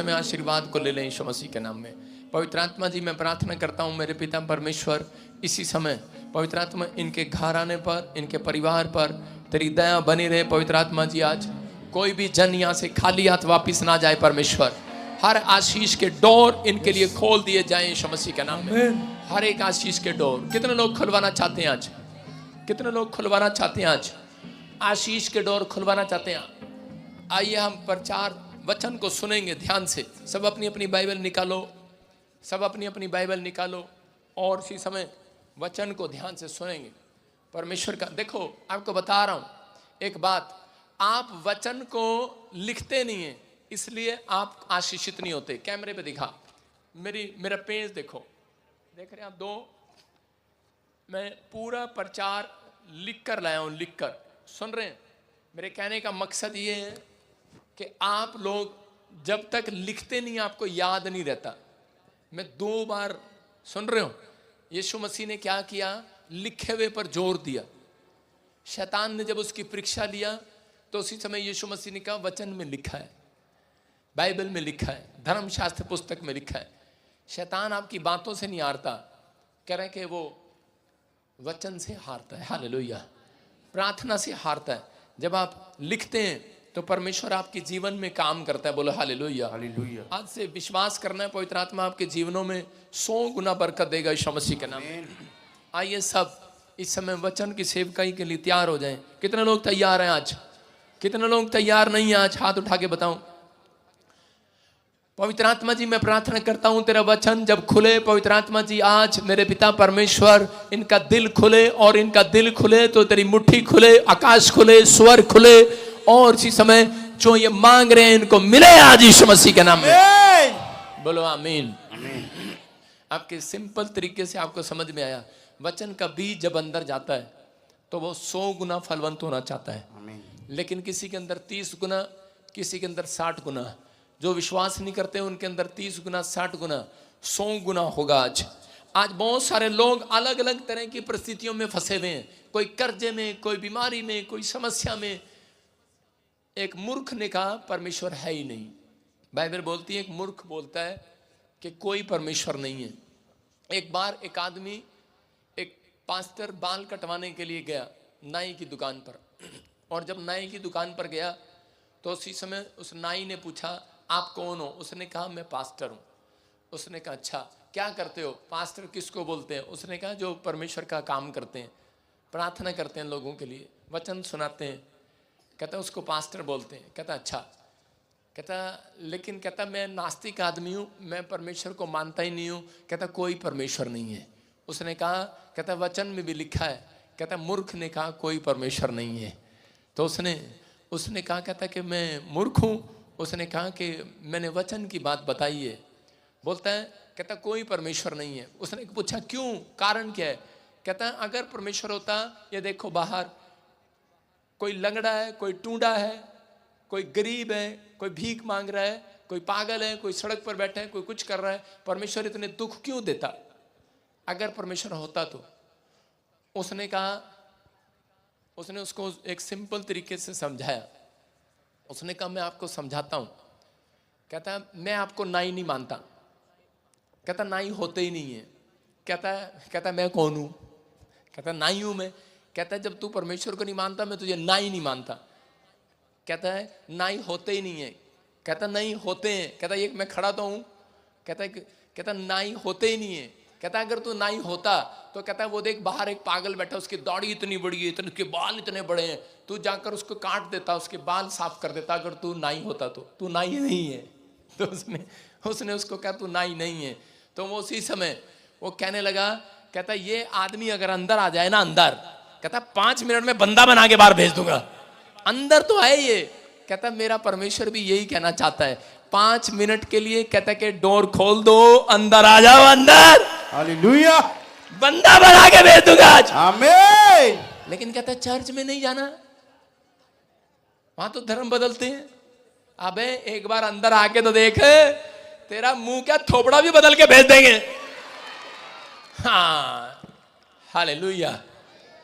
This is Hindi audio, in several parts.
समय आशीर्वाद को ले लें यीशु मसीह के नाम में। पवित्र आत्मा जी, मैं प्रार्थना करता हूँ मेरे पिता परमेश्वर, इसी समय पवित्र आत्मा इनके घराने पर, इनके परिवार पर तेरी दया बनी रहे। पवित्र आत्मा जी, आज कोई भी जन यहाँ से खाली हाथ वापिस ना जाए परमेश्वर। हर आशीष के डोर इनके लिए खोल दिए जाएं यीशु मसीह के नाम में। हर एक आशीष के डोर। कितने लोग खुलवाना चाहते हैं आज? कितने लोग खुलवाना चाहते हैं आज? आशीष के डोर खुलवाना चाहते हैं? आइए हम प्रचार वचन को सुनेंगे ध्यान से। सब अपनी अपनी बाइबल निकालो, सब अपनी अपनी बाइबल निकालो और इसी समय वचन को ध्यान से सुनेंगे परमेश्वर का। देखो, आपको बता रहा हूं एक बात, आप वचन को लिखते नहीं है इसलिए आप आशीषित नहीं होते। कैमरे पे दिखा, मेरा पेज देखो, देख रहे हैं आप? दो, मैं पूरा प्रचार लिख कर लाया हूं, लिख कर। सुन रहे हैं? मेरे कहने का मकसद ये है कि आप लोग जब तक लिखते नहीं आपको याद नहीं रहता। मैं 2 बार, सुन रहे हो, यीशु मसीह ने क्या किया? लिखे हुए पर जोर दिया। शैतान ने जब उसकी परीक्षा लिया तो उसी समय यीशु मसीह ने कहा वचन में लिखा है, बाइबल में लिखा है, धर्मशास्त्र पुस्तक में लिखा है। शैतान आपकी बातों से नहीं हारता, कह रहे कि वो वचन से हारता है। हालेलुया। प्रार्थना से हारता है। जब आप लिखते हैं तो परमेश्वर आपके जीवन में काम करता है। बोलो हालेलुया। हालेलुया। आज से विश्वास करना है, पवित्र आत्मा आपके जीवनों में 100 गुना बरकत देगा यीशु मसीह के नाम में। आइए सब इस समय वचन की सेवकाई के लिए तैयार हो जाएं। कितने लोग तैयार हैं आज? कितने लोग तैयार नहीं हैं आज? हाथ उठा के बताऊं। पवित्र आत्मा जी, मैं प्रार्थना करता हूं तेरा वचन जब खुले, पवित्र आत्मा जी आज मेरे पिता परमेश्वर इनका दिल खुले, और इनका दिल खुले तो तेरी मुट्ठी खुले, आकाश खुले, स्वर्ग खुले, और इसी समय जो ये मांग रहे हैं इनको मिले आज यीशु मसीह के नाम में। बोलो आमीन। आपके सिंपल तरीके से आपको समझ में आया, वचन का बीज जब अंदर जाता है तो वो 100 गुना फलवंत होना चाहता है, लेकिन किसी के अंदर 30 गुना, किसी के अंदर 60 गुना। जो विश्वास नहीं करते उनके अंदर 30 गुना, 60 गुना, 100 गुना होगा। आज बहुत सारे लोग अलग अलग तरह की परिस्थितियों में फंसे हुए हैं, कोई कर्जे में, कोई बीमारी में, कोई समस्या में। एक मूर्ख ने कहा परमेश्वर है ही नहीं। बाइबल बोलती है, एक मूर्ख बोलता है कि कोई परमेश्वर नहीं है। एक बार एक आदमी, एक पास्टर बाल कटवाने के लिए गया नाई की दुकान पर, और जब नाई की दुकान पर गया तो उसी समय उस नाई ने पूछा आप कौन हो? उसने कहा मैं पास्टर हूँ। उसने कहा अच्छा, क्या करते हो? पास्टर किसको बोलते हैं? उसने कहा जो परमेश्वर का काम करते हैं, प्रार्थना करते हैं लोगों के लिए, वचन सुनाते हैं। कहता उसको पास्टर बोलते हैं। कहता अच्छा। कहता लेकिन कहता मैं नास्तिक आदमी हूँ, मैं परमेश्वर को मानता ही नहीं हूँ। कहता कोई परमेश्वर नहीं है। उसने कहा, कहता वचन में भी लिखा है। कहता मूर्ख ने कहा कोई परमेश्वर नहीं है। तो उसने कहा, कहता कि मैं मूर्ख हूँ। उसने कहा कि मैंने वचन की बात बताई है। बोलता है, कहता कोई परमेश्वर नहीं है। उसने पूछा क्यों, कारण क्या है? कहता अगर परमेश्वर होता, ये देखो बाहर कोई लंगड़ा है, कोई टूंडा है, कोई गरीब है, कोई भीख मांग रहा है, कोई पागल है, कोई सड़क पर बैठा है, कोई कुछ कर रहा है, परमेश्वर इतने दुख क्यों देता अगर परमेश्वर होता तो? उसने कहा, उसने उसको एक सिंपल तरीके से समझाया। उसने कहा मैं आपको समझाता हूं। कहता मैं आपको नाई नहीं मानता। कहता नाई होते ही नहीं है। कहता मैं कौन हूं? कहता नाई हूं मैं। कहता है जब तू परमेश्वर को नहीं मानता, मैं तुझे नाई नहीं मानता। कहता है नाई होते ही नहीं है। कहता नहीं होते हैं। कहता एक मैं खड़ा तो हूं। कहता नाई होते ही नहीं है। कहता अगर तू नाई होता तो कहता वो देख बाहर एक पागल बैठा, उसकी दाढ़ी इतनी बड़ी है, उसके बाल इतने बड़े हैं, तू जाकर उसको काट देता, उसके बाल साफ कर देता। अगर तू नाई होता तो तू नाई नहीं है। तो उसने उसको कहा तू नाई नहीं है। तो वो उसी समय वो कहने लगा, कहता ये आदमी अगर अंदर आ जाए ना, अंदर, कहता 5 मिनट में बंदा बना के बाहर भेज दूंगा। अंदर तो है ये। कहता मेरा परमेश्वर भी यही कहना चाहता है, 5 मिनट के लिए कहता कि डोर खोल दो, अंदर आ जाओ, अंदर हालेलुया, बंदा बना के भेज दूंगा आज। आमीन। लेकिन कहता चर्च में नहीं जाना, वहां तो धर्म बदलते हैं। अबे एक बार अंदर आके तो देख, तेरा मुंह क्या थोपड़ा भी बदल के भेज देंगे। हाँ हालेलुया।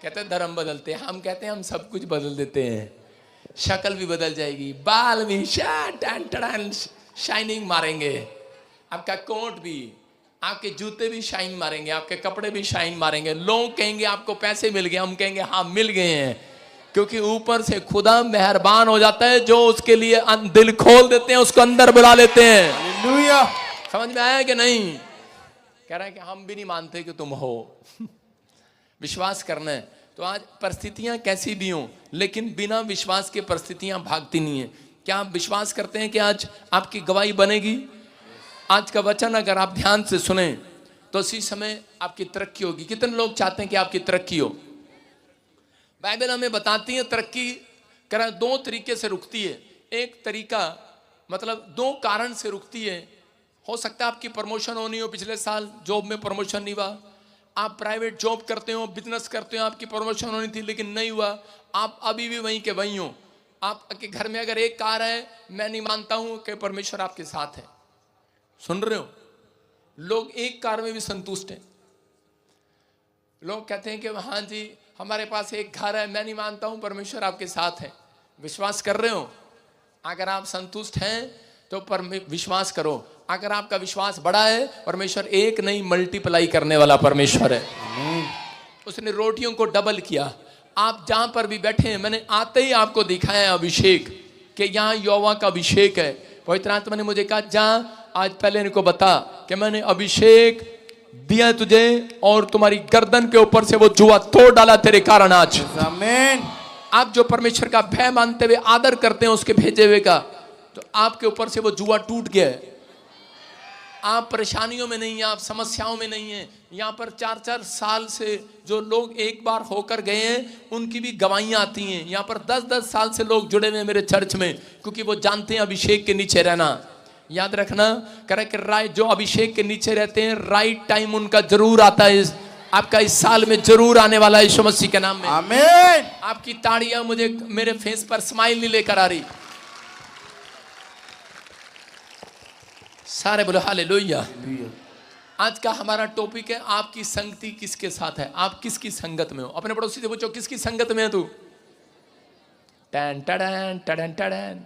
कहते धर्म बदलते हैं, हम कहते हैं हम सब कुछ बदल देते हैं। शक्ल भी बदल जाएगी, बाल भी, शाइनिंग मारेंगे, आपका कोट भी, आपके जूते भी शाइन मारेंगे, आपके कपड़े भी शाइन मारेंगे। लोग कहेंगे आपको पैसे मिल गए, हम कहेंगे हाँ मिल गए हैं, क्योंकि ऊपर से खुदा मेहरबान हो जाता है, जो उसके लिए दिल खोल देते हैं उसको अंदर बुला लेते हैं। हालेलुया। समझ में आया कि नहीं? कह रहा है कि हम भी नहीं मानते कि तुम हो। विश्वास करना है। तो आज परिस्थितियां कैसी भी हों, लेकिन बिना विश्वास के परिस्थितियां भागती नहीं है। क्या आप विश्वास करते हैं कि आज आपकी गवाही बनेगी? आज का वचन अगर आप ध्यान से सुने तो उसी समय आपकी तरक्की होगी। कितने लोग चाहते हैं कि आपकी तरक्की हो? बाइबल हमें बताती है तरक्की करा दो तरीके से रुकती है। एक तरीका मतलब दो कारण से रुकती है। हो सकता है आपकी प्रमोशन होनी हो, पिछले साल जॉब में प्रमोशन नहीं हुआ, आप प्राइवेट जॉब करते हो, बिजनेस करते हो, आपकी प्रमोशन होनी थी लेकिन नहीं हुआ, आप अभी भी वहीं के वहीं हो। आपके घर में अगर एक कार है, मैं नहीं मानता हूं कि परमेश्वर आपके साथ है। सुन रहे हो? लोग एक कार में भी संतुष्ट हैं। लोग कहते हैं कि हाँ जी हमारे पास एक घर है, मैं नहीं मानता हूं परमेश्वर आपके साथ है। विश्वास कर रहे हो? अगर आप संतुष्ट हैं तो विश्वास करो। अगर आपका विश्वास बड़ा है, परमेश्वर एक नहीं मल्टीप्लाई करने वाला परमेश्वर है। उसने रोटियों को डबल किया। आप जहां पर भी बैठे हैं, मैंने आते ही आपको दिखाया अभिषेक कि यहाँ यहोवा का अभिषेक है। पवित्र आत्मा ने मुझे कहा जा आज पहले इनको बता कि मैंने अभिषेक दिया तुझे और तुम्हारी गर्दन के ऊपर से वो जुआ तोड़ डाला तेरे कारण। आज आमीन। आप जो परमेश्वर का भय मानते हुए आदर करते हैं उसके भेजे हुए का, तो आपके ऊपर से वो जुआ टूट गया है। आप परेशानियों में नहीं हैं, आप समस्याओं में नहीं हैं। यहाँ पर 4-4 साल से जो लोग एक बार होकर गए हैं उनकी भी गवाहियाँ आती हैं। यहाँ पर 10-10 साल से लोग जुड़े हुए हैं मेरे चर्च में, क्योंकि वो जानते हैं अभिषेक के नीचे रहना। याद रखना करे कि जो अभिषेक के नीचे रहते हैं राइट टाइम उनका जरूर आता है। आपका इस साल में जरूर आने वाला है यीशु मसीह के नाम में। आमीन। आपकी ताड़ियां मुझे मेरे फेस पर स्माइल नहीं लेकर आ रही। सारे बोलो हालेलुया। आज का हमारा टॉपिक है आपकी संगति किसके साथ है, आप किसकी संगत में हो। अपने पड़ोसी से पूछो किसकी संगत में है तू? टन टडन टडन टडन।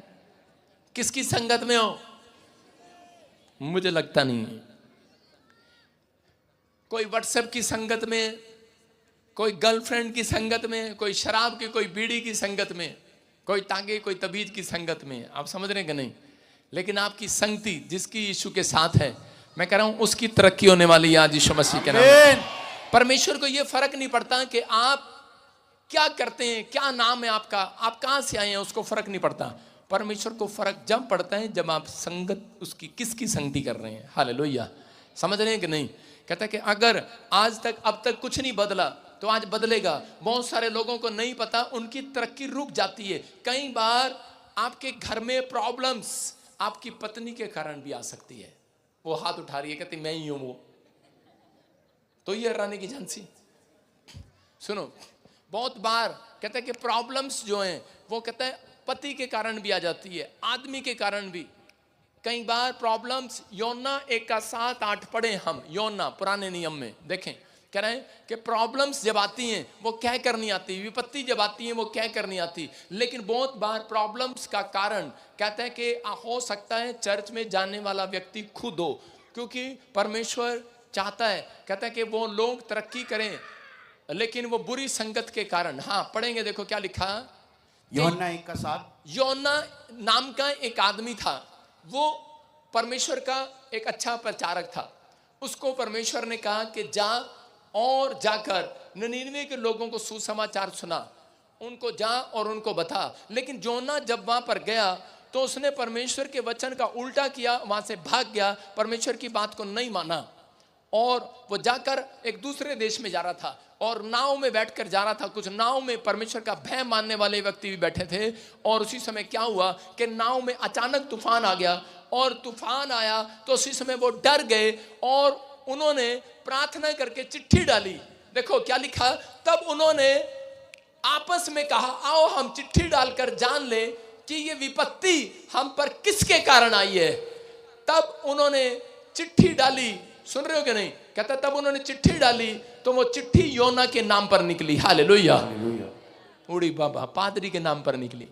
किसकी संगत में हो? मुझे लगता नहीं है। कोई व्हाट्सएप की संगत में, कोई गर्लफ्रेंड की संगत में, कोई शराब की, कोई बीड़ी की संगत में, कोई तांगे कोई तबीज की संगत में। आप समझ रहे हैं कि नहीं? लेकिन आपकी संगति जिसकी यीशु के साथ है, मैं कह रहा हूं उसकी तरक्की होने वाली है आज यीशु मसीह के नाम में। परमेश्वर को यह फर्क नहीं पड़ता कि आप क्या करते हैं, क्या नाम है आपका, आप कहां से आए हैं, उसको फर्क नहीं पड़ता। परमेश्वर को फर्क जब पड़ता है जब आप संगत उसकी किसकी संगति कर रहे हैं। हालेलुया। समझ रहे हैं कि नहीं? कहता है कि अगर आज तक अब तक कुछ नहीं बदला तो आज बदलेगा। बहुत सारे लोगों को नहीं पता, उनकी तरक्की रुक जाती है। कई बार आपके घर में प्रॉब्लम्स आपकी पत्नी के कारण भी आ सकती है। वो हाथ उठा रही है, कहती मैं ही हूं वो, तो ये हराने की झांसी। सुनो, बहुत बार कहता है कि प्रॉब्लम्स जो हैं वो कहता है पति के कारण भी आ जाती है, आदमी के कारण भी। कई बार प्रॉब्लम्स योना 1:7-8 पढ़े हम, योना पुराने नियम में देखें, कह रहे हैं कि प्रॉब्लम्स जब आती हैं वो क्या करनी आती, विपत्ति जब आती है वो क्या करनी आती। लेकिन बहुत बार प्रॉब्लम्स का कारण कहता है कि हो सकता है चर्च में जाने वाला व्यक्ति खुद हो, क्योंकि परमेश्वर चाहता है, कहता है कि वो लोग तरक्की करें, लेकिन वो बुरी संगत के कारण। हाँ पढ़ेंगे, देखो क्या लिखा। यूहन्ना 1:7। योना नाम का एक आदमी था, वो परमेश्वर का एक अच्छा प्रचारक था। उसको परमेश्वर ने कहा कि जा और जाकर निनिवे के लोगों को सुसमाचार सुना, उनको जा और उनको बता। लेकिन योना जब वहां पर गया तो उसने परमेश्वर के वचन का उल्टा किया, वहां से भाग गया, परमेश्वर की बात को नहीं माना और वो जाकर एक दूसरे देश में जा रहा था और नाव में बैठकर जा रहा था। कुछ नाव में परमेश्वर का भय मानने वाले व्यक्ति भी बैठे थे। और उसी समय क्या हुआ कि नाव में अचानक तूफान आ गया, और तूफान आया तो उसी समय वो डर गए और उन्होंने प्रार्थना करके चिट्ठी डाली। देखो क्या लिखा, तब उन्होंने आपस में कहा आओ हम चिट्ठी डालकर जान ले कि ये विपत्ति हम पर किसके कारण आई है। तब उन्होंने चिट्ठी डाली। सुन रहे हो कि नहीं? कहता तब उन्होंने चिट्ठी डाली तो वो चिट्ठी योना के नाम पर निकली। हालेलुया। उड़ी बाबा, पादरी के नाम पर निकली।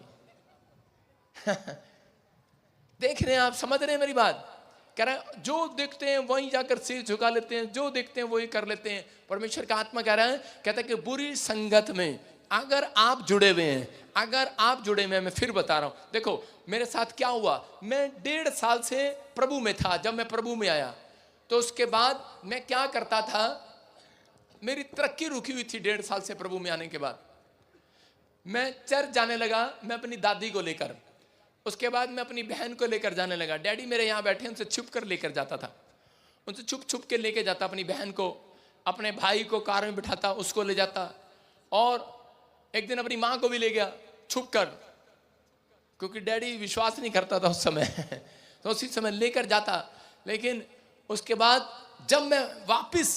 देख रहे हैं आप, समझ रहे हैं मेरी बात? कह रहा है जो देखते हैं वहीं जाकर सिर झुका लेते हैं, जो देखते हैं वही कर लेते हैं। परमेश्वर का आत्मा कह रहा है, कहता है कि बुरी संगत में अगर आप जुड़े हुए हैं, अगर आप जुड़े हुए हैं, मैं फिर बता रहा हूं, देखो मेरे साथ क्या हुआ। मैं 1.5 साल से प्रभु में था। जब मैं प्रभु में आया तो उसके बाद मैं क्या करता था, मेरी तरक्की रुकी हुई थी 1.5 साल से प्रभु में आने के बाद। मैं चर्च जाने लगा, मैं अपनी दादी को लेकर, उसके बाद मैं अपनी बहन को लेकर जाने लगा। डैडी मेरे यहाँ बैठे, उनसे छुप कर लेकर जाता था, उनसे छुप छुप के लेके जाता अपनी बहन को, अपने भाई को कार में बिठाता, उसको ले जाता, और एक दिन अपनी माँ को भी ले गया छुप कर, क्योंकि डैडी विश्वास नहीं करता था उस समय तो उसी समय लेकर जाता। लेकिन उसके बाद जब मैं वापिस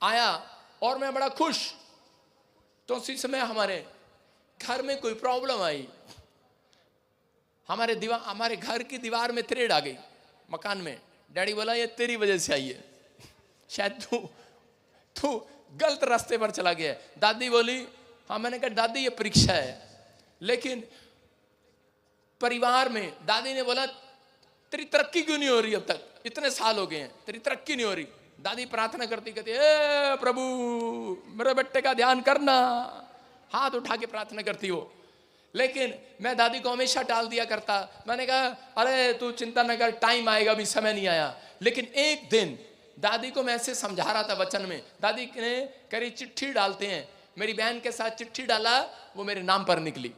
आया और मैं बड़ा खुश, तो उसी समय हमारे घर में कोई प्रॉब्लम आई। हमारे घर की दीवार में त्रेड़ आ गई, मकान में। डैडी बोला ये तेरी वजह से आई है, शायद तू गलत रास्ते पर चला गया। दादी बोली हाँ। मैंने कहा दादी ये परीक्षा है। लेकिन परिवार में दादी ने बोला तेरी तरक्की क्यों नहीं हो रही, अब तक इतने साल हो गए हैं तेरी तरक्की नहीं हो रही। दादी प्रार्थना करती, कहती ए प्रभु मेरे बेटे का ध्यान करना, हाथ उठा के प्रार्थना करती हो। लेकिन मैं दादी को हमेशा टाल दिया करता। मैंने कहा अरे तू चिंता न कर, टाइम आएगा, अभी समय नहीं आया। लेकिन एक दिन दादी को मैं ऐसे समझा रहा था वचन में, दादी ने करी चिट्ठी डालते हैं, मेरी बहन के साथ चिट्ठी डाला, वो मेरे नाम पर निकली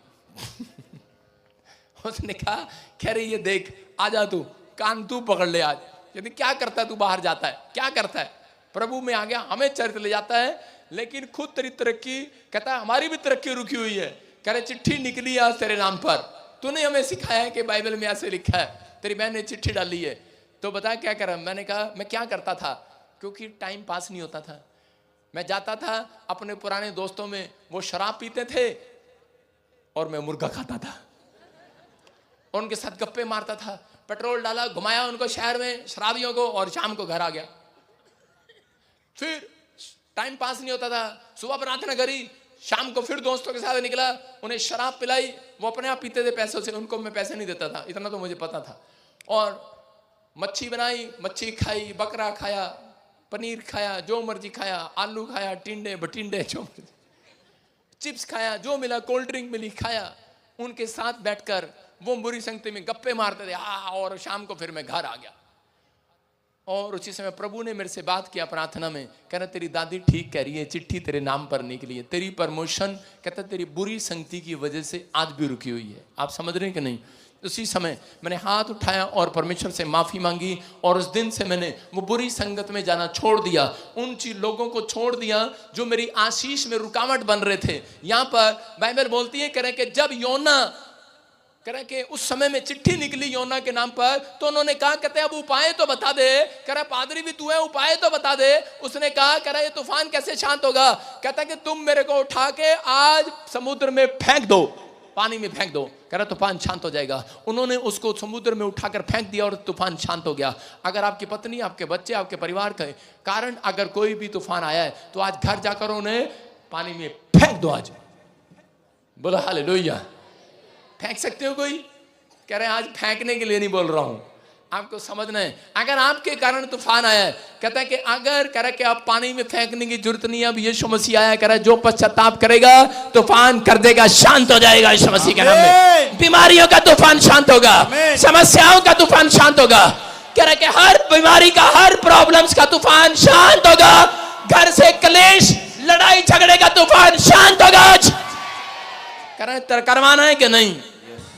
उसने कहा कह रही ये देख, आजा तू, कान तू पकड़ ले आज। यदि क्या करता है तू, बाहर जाता है, क्या करता है, प्रभु में आ गया, हमें चर्च ले जाता है, लेकिन खुद तेरी तरक्की, कहता है हमारी भी तरक्की रुकी हुई है। कह रहे चिट्ठी निकली आज तेरे नाम पर, तूने हमें सिखाया है कि बाइबल में ऐसे लिखा है, तेरी बहन ने चिट्ठी डाली है। तो बता क्या करा। मैंने कहा मैं क्या करता था, क्योंकि टाइम पास नहीं होता था। मैं जाता था अपने पुराने दोस्तों में, वो शराब पीते थे और मैं मुर्गा खाता था, और उनके साथ गप्पे मारता था। पेट्रोल डाला, घुमाया उनको शहर में, शराबियों को, और शाम को घर आ गया। फिर टाइम पास नहीं होता था, सुबह प्रार्थना करी, शाम को फिर दोस्तों के साथ निकला, उन्हें शराब पिलाई, वो अपने आप पीते थे पैसों से, उनको मैं पैसे नहीं देता था, इतना तो मुझे पता था। और मच्छी बनाई, मच्छी खाई, बकरा खाया, पनीर खाया, जो मर्जी खाया, आलू खाया, टिंडे बटिंडे जो मर्जी, चिप्स खाया, जो मिला, कोल्ड ड्रिंक मिली खाया। उनके साथ बैठकर वो बुरी संगति में गप्पे मारते थे, और शाम को फिर मैं घर आ गया। और उसी समय प्रभु ने मेरे से बात किया प्रार्थना में, कह रहा तेरी दादी ठीक कह रही है, चिट्ठी तेरे नाम पर निकली है, तेरी प्रमोशन कहता तेरी बुरी संगति की वजह से आज भी रुकी हुई है। आप समझ रहे हैं कि नहीं? उसी समय मैंने हाथ उठाया और परमेश्वर से माफी मांगी, और उस दिन से मैंने वो बुरी संगत में जाना छोड़ दिया, उन लोगों को छोड़ दिया जो मेरी आशीष में रुकावट बन रहे थे। यहाँ पर बाइबल बोलती है, कह रहे कि जब योना, कह रहे कि उस समय में चिट्ठी निकली योना के नाम पर, तो उन्होंने कहा, कहते अब उपाय तो बता दे। कह रहा पादरी भी तू है, उपाय तो बता दे। उसने कहा, कह रहा ये तूफान कैसे शांत होगा? कहता कि तुम मेरे को उठा के आज समुद्र में फेंक दो, पानी में फेंक दो, कह रहा तूफान शांत हो जाएगा। उन्होंने उसको समुद्र में उठाकर फेंक दिया और तूफान शांत हो गया। अगर आपकी पत्नी, आपके बच्चे, आपके परिवार के कारण अगर कोई भी तूफान आया है, तो आज घर जाकर उन्हें पानी में फेंक दो। आज बोलो हालेलुया। फेंक सकते हो कोई? कह रहे हैं आज फेंकने के लिए नहीं बोल रहा हूं, आपको समझना है। अगर आपके कारण तूफान आया है, कहता है कि अगर, कह रहा है कि आप पानी में फेंकने की जरूरत नहीं है, अब यीशु मसीह आया, कह रहा है जो पश्चाताप करेगा तूफान कर देगा, शांत हो जाएगा यीशु मसीह के नाम में। बीमारियों का तूफान शांत होगा, समस्याओं का तूफान शांत होगा। कह रहा है कि हर बीमारी का, हर प्रॉब्लम्स का तूफान शांत होगा। घर से क्लेश, लड़ाई झगड़े का तूफान शांत होगा। कह रहा है करवाना है कि नहीं?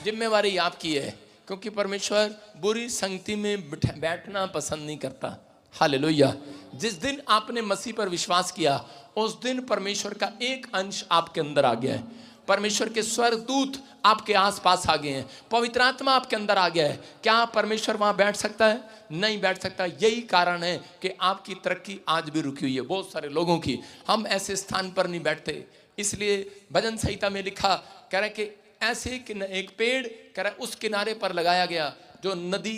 जिम्मेवारी आपकी है, क्योंकि परमेश्वर बुरी संगति में बैठना पसंद नहीं करता। हालेलुया। जिस दिन आपने मसीह पर विश्वास किया, उस दिन परमेश्वर का एक अंश आपके अंदर आ गया है। परमेश्वर के स्वर्गदूत आपके आसपास आ गए हैं, पवित्र आत्मा आपके अंदर आ गया है। क्या परमेश्वर वहां बैठ सकता है? नहीं बैठ सकता। यही कारण है कि आपकी तरक्की आज भी रुकी हुई है, बहुत सारे लोगों की। हम ऐसे स्थान पर नहीं बैठते, इसलिए भजन संहिता में लिखा, कह रहा कि ऐसे एक पेड़, कह रहा उस किनारे पर लगाया गया जो नदी,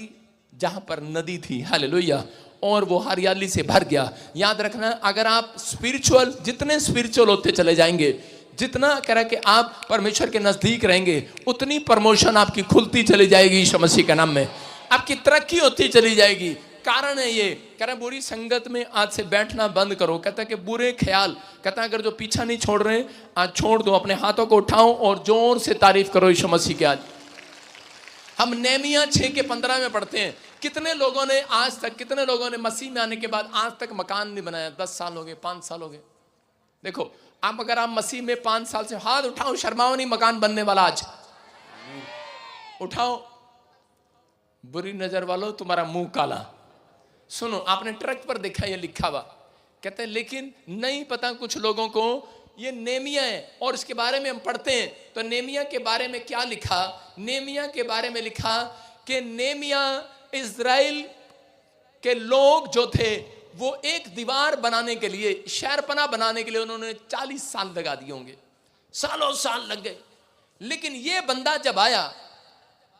जहां पर नदी थी। हालेलुया। और वो हरियाली से भर गया। याद रखना, अगर आप स्पिरिचुअल, जितने स्पिरिचुअल होते चले जाएंगे, जितना कह रहा है कि आप परमेश्वर के नजदीक रहेंगे उतनी प्रमोशन आपकी खुलती चली जाएगी यीशु मसीह के नाम में, आपकी तरक्की होती चली जाएगी। कारण है ये, कह रहा बुरी संगत में आज से बैठना बंद करो। कहता है कि बुरे ख्याल, कहता है अगर जो पीछा नहीं छोड़ रहे आज छोड़ दो, अपने हाथों को उठाओ और जोर से तारीफ करो यीशु मसीह के। आज हम नेहमिया 6:15 में पढ़ते हैं, कितने लोगों ने आज तक, कितने लोगों ने मसीह में आने के बाद आज तक मकान नहीं बनाया? 10 साल हो गए, 5 साल हो गए। देखो आप अगर आप मसीह में 5 साल से, हाथ उठाओ, शर्माओ नहीं, मकान बनने वाला आज उठाओ। बुरी नजर वालों तुम्हारा मुंह काला। सुनो, आपने ट्रक पर देखा ये लिखा हुआ, कहते हैं लेकिन नहीं पता कुछ लोगों को ये नेमिया है। और इसके बारे में हम पढ़ते हैं तो नेमिया के बारे में क्या लिखा? नेमिया के बारे में लिखा कि नेमिया इज़राइल के लोग जो थे वो एक दीवार बनाने के लिए, शहरपना बनाने के लिए उन्होंने 40 साल लगा दिए होंगे, सालों साल लग गए। लेकिन ये बंदा जब आया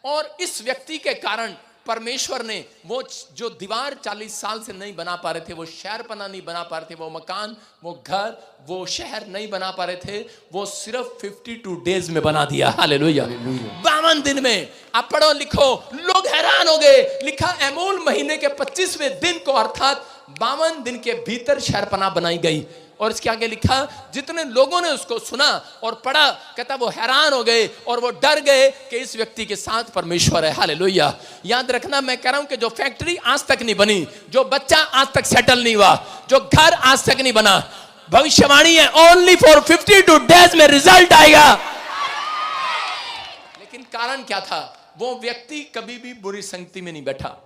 और इस व्यक्ति के कारण परमेश्वर ने वो जो दीवार 40 साल से नहीं बना पा रहे थे, वो शहरपना नहीं बना पा रहे थे, वो मकान, वो घर, वो शहर नहीं बना पा रहे थे, वो सिर्फ 52 डेज में बना दिया। हालेलुया। 52 दिन में। आप पढ़ो लिखो, लोग हैरान हो गए। लिखा एमूल महीने के 25वें दिन को, अर्थात 52 दिन के भीतर शहरपना बनाई गई। और इसके आगे लिखा जितने लोगों ने उसको सुना और पढ़ा, कहता वो हैरान हो गए और वो डर गए कि इस व्यक्ति के साथ परमेश्वर है। हालेलुया। याद रखना, मैं कह रहा हूं कि जो फैक्ट्री आज तक नहीं बनी, जो बच्चा आज तक सेटल नहीं हुआ, जो घर आज तक नहीं बना, भविष्यवाणी है ओनली फॉर 52 डेज में रिजल्ट आएगा। लेकिन कारण क्या था? वो व्यक्ति कभी भी बुरी संगति में नहीं बैठा।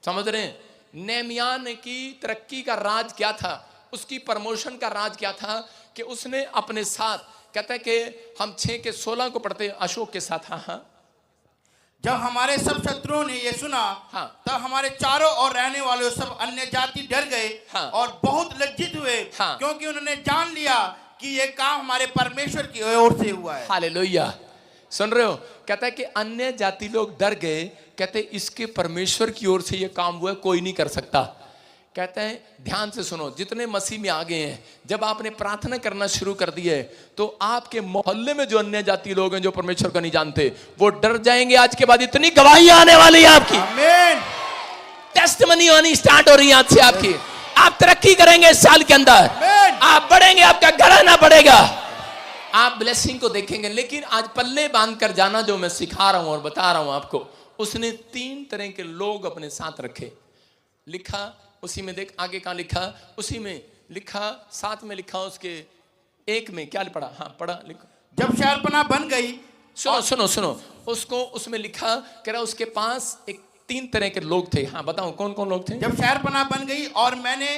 समझ रहे हैं? नेहमिया की तरक्की का राज क्या था? उसकी प्रमोशन का राज क्या था? कि उसने अपने साथ, कहता है कि हम 6:16 को पढ़ते, अशोक के साथ, हाँ, जब हमारे सब शत्रुओं ने ये सुना, हाँ, तब हमारे चारों ओर रहने वाले सब अन्य जाति डर गए, हाँ, और बहुत लज्जित हुए, हाँ, क्योंकि उन्होंने जान लिया कि ये काम हमारे परमेश्वर की ओर से हुआ है। हालेलुया। सुन रहे हो? कहता है कि अन्य जाति लोग डर गए, कहते इसके परमेश्वर की ओर से ये काम हुआ है, कोई नहीं कर सकता। कहते हैं ध्यान से सुनो, जितने मसीह में आ गए हैं, जब आपने प्रार्थना करना शुरू कर दी है तो आपके मोहल्ले में जो अन्य जाति लोग हैं जो परमेश्वर को नहीं जानते, वो डर जाएंगे। आज के बाद इतनी गवाही आने वाली है आपकी, आमीन। टेस्टिमनी आनी स्टार्ट हो रही है आज से आपकी। आप तरक्की करेंगे इस साल के अंदर, आप बढ़ेंगे, आपका घराना बढ़ेगा, आप ब्लेसिंग को देखेंगे। लेकिन आज पल्ले बांध कर जाना जो मैं सिखा रहा हूं और बता रहा हूं आपको, उसने 3 तरह के लोग अपने साथ रखे। लिखा उसी में, देख आगे कहां लिखा, उसी में लिखा, 7 में लिखा, उसके 1 में क्या पढ़ा? हाँ पढ़ा, लिखो। जब शहरपना बन गई, सुनो सुनो सुनो, उसको उसमें लिखा, कह रहा उसके पास एक 3 तरह के लोग थे। हाँ बताओ कौन कौन लोग थे? जब शहरपना बन गई और मैंने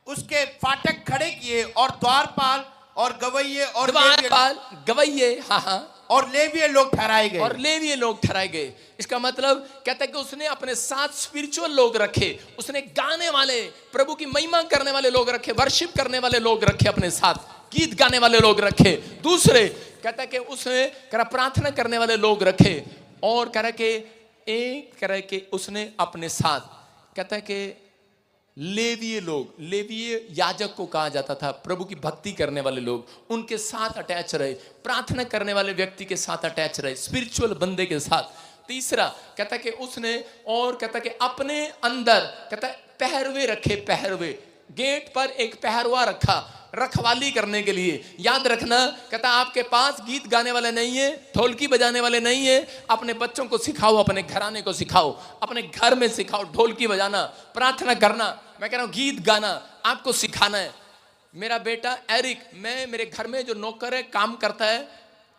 उसके फाटक खड़े किए और द्वारपाल और गवैये और गवैये, हाँ हाँ, और लेविये लोग ठहराए गए, और लेविये लोग ठहराए गए। इसका मतलब कहता है कि उसने अपने साथ स्पिरिचुअल लोग रखे, उसने गाने वाले, प्रभु की महिमा करने वाले लोग रखे, वर्शिप करने वाले लोग रखे अपने साथ, गीत गाने वाले लोग रखे। दूसरे कहता है कि उसने प्रार्थना करने वाले लोग रखे, और कह रहा कि एक कह रहा कि उसने अपने साथ, कहता है कि लेवीय लोग, लेवीय याजक को कहा जाता था, प्रभु की भक्ति करने वाले लोग, उनके साथ अटैच रहे, प्रार्थना करने वाले व्यक्ति के साथ अटैच रहे, स्पिरिचुअल बंदे के साथ। तीसरा कहता कि उसने, और कहता कि अपने अंदर कहता पहरवे रखे, पहरवे, गेट पर एक पहरवा रखा रखवाली करने के लिए। याद रखना, कहता आपके पास गीत गाने वाले नहीं है, ढोलकी बजाने वाले नहीं है, अपने बच्चों को सिखाओ, अपने घराने को सिखाओ, अपने घर में सिखाओ ढोलकी बजाना, प्रार्थना करना। मैं कह रहा हूं गीत गाना आपको सिखाना है। मेरा बेटा एरिक, मैं मेरे घर में जो नौकर है, काम करता है,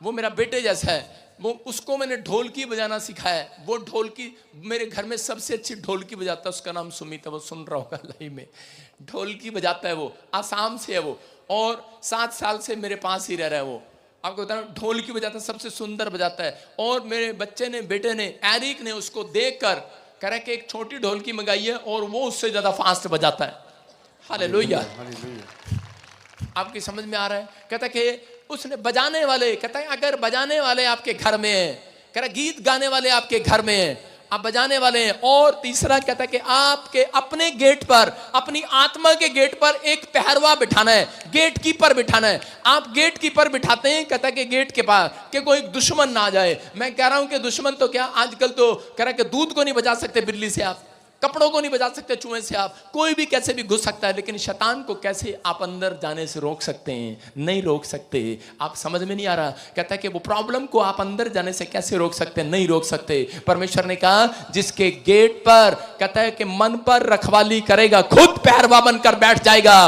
वो मेरा बेटे जैसा है, वो उसको मैंने ढोलकी बजाना सिखाया है। वो ढोलकी, मेरे घर में सबसे अच्छी ढोलकी बजाता है, उसका नाम सुमित है, वो सुन रहा होगा लाइव में, ढोलकी बजाता है, वो आसाम से है वो, और 7 साल से मेरे पास ही रह रहा है वो। आपको बता रहा हूं, ढोलकी बजाता है, सबसे सुंदर बजाता है। और मेरे बच्चे ने, बेटे ने, एरिक ने उसको देखकर कह रहा है कि एक छोटी ढोलकी मंगाई है और वो उससे ज्यादा फास्ट बजाता है। हालेलुया। आपकी समझ में आ रहा है? कहता कि उसने बजाने वाले, कहता है अगर बजाने वाले आपके घर में है, कह रहा गीत गाने वाले आपके घर में है, आप बजाने वाले हैं। और तीसरा कहता है कि आपके अपने गेट पर, अपनी आत्मा के गेट पर एक पहरवा बिठाना है, गेट कीपर बिठाना है। आप गेट कीपर बिठाते हैं, कहता है कि गेट के पास कि कोई दुश्मन ना आ जाए। मैं कह रहा हूं कि दुश्मन तो क्या, आजकल तो कह रहा है कि दूध को नहीं बचा सकते बिल्ली से आप, कपड़ों को नहीं बचा सकते चूहे से आप, कोई भी कैसे भी घुस सकता है, लेकिन शैतान को कैसे आप अंदर जाने से रोक सकते हैं? नहीं रोक सकते। आप समझ में नहीं आ रहा। कहता है कि वो प्रॉब्लम को आप अंदर जाने से कैसे रोक सकते हैं? नहीं रोक सकते। परमेश्वर ने कहा जिसके गेट पर, कहता है कि मन पर रखवाली करेगा, खुद पहरवा बनकर बैठ जाएगा।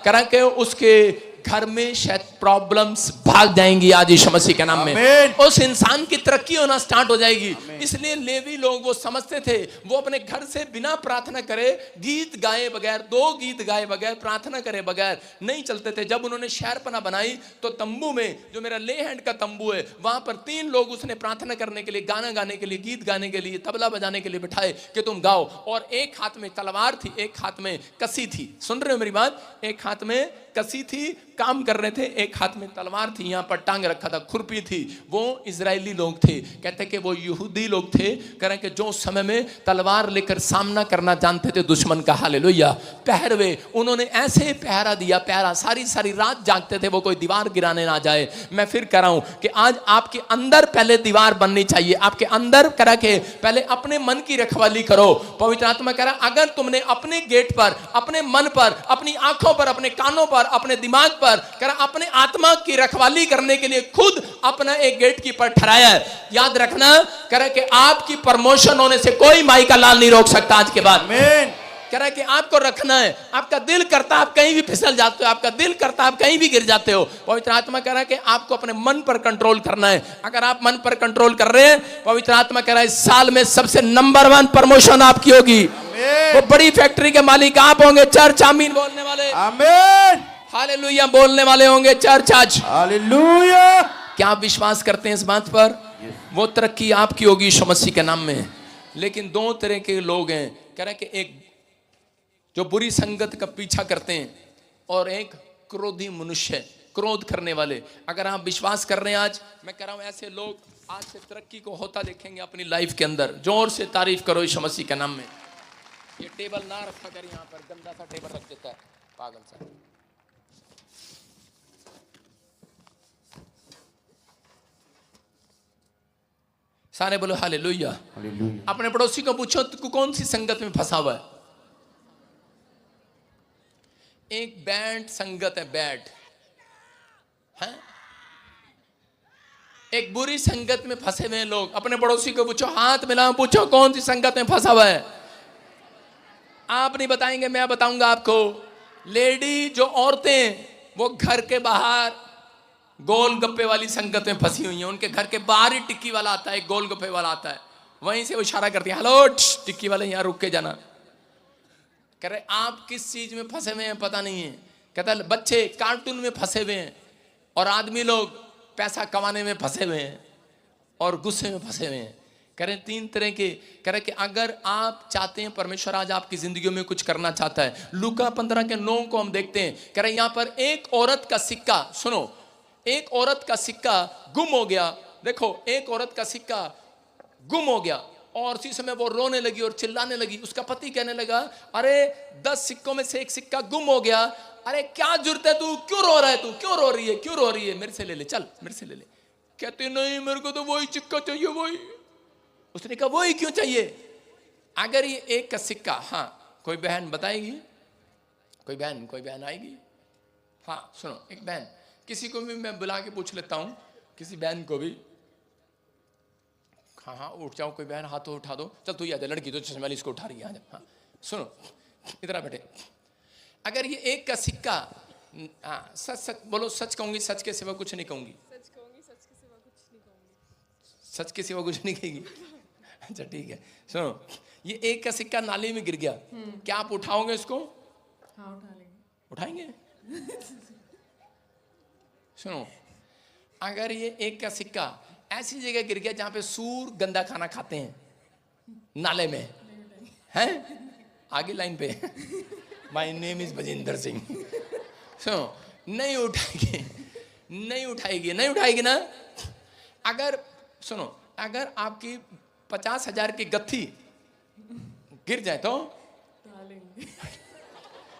करा के उसके घर में शायद प्रॉब्लम्स भाग जाएंगी आज यीशु मसीह के नाम में। उस इंसान की तरक्की होना स्टार्ट हो जाएगी। इसलिए लेवी लोग वो समझते थे, वो अपने घर से बिना प्रार्थना करे, गीत गाए बगैर, 2 गीत गाए बगैर, प्रार्थना करे बगैर नहीं चलते थे। जब उन्होंने शहरपना बनाई तो तंबू में, जो मेरा ले हैंड का तंबू है, वहां पर 3 लोग उसने प्रार्थना करने के लिए, गाना गाने के लिए, गीत गाने के लिए, तबला बजाने के लिए बिठाए कि तुम गाओ। और एक हाथ में तलवार थी, एक हाथ में कसी थी। सुन रहे हो मेरी बात? एक हाथ में कसी थी, काम कर रहे थे, एक हाथ में तलवार थी, यहां पर टांग रखा था, खुरपी थी। वो इजरायली लोग थे। कहते कि वो यहूदी लोग थे, कह रहे कि जो समय में तलवार लेकर सामना करना जानते थे दुश्मन का। हालेलुया। पहरवे, उन्होंने ऐसे पहरा दिया, पहरा, सारी सारी रात जागते थे, वो कोई दीवार गिराने ना जाए। मैं फिर कह रहा हूं कि आज आपके अंदर पहले दीवार बननी चाहिए। आपके अंदर कह के पहले अपने मन की रखवाली करो। पवित्र आत्मा कह रहा अगर तुमने अपने गेट पर, अपने मन पर, अपनी आंखों पर, अपने कानों पर, अपने दिमाग पर, कह रहा अपने आत्मा की रखवाली करने के लिए खुद अपना एक गेट कीपर ठहराया है, याद रखना, कह रहा कि आपकी प्रमोशन होने से कोई माई का लाल नहीं रोक सकता आज के बाद। कह रहा है कि आपको रखना है। आपका दिल करता आप कहीं भी फिसल जाते हो, आपका दिल करता आप कहीं भी गिर जाते हो। पवित्र आत्मा कह रहा है कि आपको अपने मन पर कंट्रोल करना है। अगर आप मन पर कंट्रोल कर रहे हैं, पवित्र आत्मा कह रहा है इस साल में सबसे नंबर 1 प्रमोशन आपकी होगी। वो बड़ी फैक्ट्री के मालिक आप होंगे। चर्च आमीन बोलने वाले, आमीन, हालेलुया बोलने वाले होंगे चर्च आज। हालेलुया। क्या आप विश्वास करते हैं इस बात पर? वो तरक्की आपकी होगी यीशु मसीह के नाम में। लेकिन 2 तरह के लोग हैं, कह रहे हैं कि एक जो बुरी संगत का पीछा करते हैं और एक क्रोधी मनुष्य, क्रोध करने वाले। अगर आप विश्वास कर रहे हैं आज, मैं कह रहा हूं ऐसे लोग आज से तरक्की को होता देखेंगे अपनी लाइफ के अंदर। जोर से तारीफ करो यीशु मसीह के नाम में। ये टेबल ना रखा कर, यहाँ पर गंदा सा टेबल रख देता है पागल सा। सारे बोलो हालेलुया। अपने पड़ोसी को पूछो तू कौन सी संगत में फंसा हुआ है? एक बैड संगत है, बैड है, एक बुरी संगत में फंसे हुए लोग। अपने पड़ोसी को पूछो, हाथ मिलाओ, पूछो कौन सी संगत में फंसा हुआ है। आप नहीं बताएंगे, मैं बताऊंगा आपको। लेडी, जो औरतें वो घर के बाहर गोल गप्पे वाली संगत में फंसी हुई हैं। उनके घर के बाहर ही टिक्की वाला आता है, गोल गप्पे वाला आता है, वहीं से वो इशारा करती है, हेलो टिक्की वाले यहाँ रुक के जाना। कह रहे आप किस चीज में फंसे हुए हैं पता नहीं है। कहता है बच्चे कार्टून में फंसे हुए हैं और आदमी लोग पैसा कमाने में फंसे हुए हैं और गुस्से में फंसे हुए हैं। कह रहे 3 तरह के। कह रहे कि अगर आप चाहते हैं परमेश्वर आज आपकी जिंदगी में कुछ करना चाहता है, लूका 15 के 9 को हम देखते हैं। कह रहे यहाँ पर एक औरत का सिक्का, सुनो, एक औरत का सिक्का गुम हो गया। देखो, एक औरत का सिक्का गुम हो गया और उसी समय वो रोने लगी और चिल्लाने लगी। उसका पति कहने लगा, अरे 10 सिक्कों में से एक सिक्का गुम हो गया, अरे क्या जरूरत है, तू क्यों रो रहा है, तू क्यों रो रही है, क्यों रो रही है, मेरे से ले ले, चल मेरे से ले ले। कहते नहीं मेरे को तो वही सिक्का चाहिए, वही। उसने कहा वही क्यों चाहिए? अगर ये एक का सिक्का, हाँ कोई बहन बताएगी, कोई बहन आएगी? हाँ सुनो, एक बहन, किसी को भी मैं बुला के पूछ लेता हूं, किसी बहन को भी, हाँ उठ जाओ, कोई बहन हाथ उठा दो, चल तू आ जा, लड़की तो चश्मे वाली इसको उठा रही है। हाँ सुनो, इधर आ बेटे। अगर ये एक का सिक्का, हाँ सच सच बोलो, सच कहूंगी, सच के सिवा कुछ नहीं कहूंगी, सच कहूंगी, सच के सिवा कुछ नहीं कहूंगी, सच के सिवा कुछ नहीं कहेगी। अच्छा ठीक है, सुनो, ये एक का सिक्का नाली में गिर गया, क्या आप उठाओगे इसको? हाँ उठा लेंगे। उठाएंगे? सुनो, अगर ये एक का सिक्का ऐसी जगह गिर गया जहां पे सूर गंदा खाना खाते हैं, नाले में, हैं आगे लाइन पे, my name is Bajinder Singh. सुनो, नहीं उठाएगी ना। अगर सुनो, अगर आपकी 50,000 की गत्थी गिर जाए तो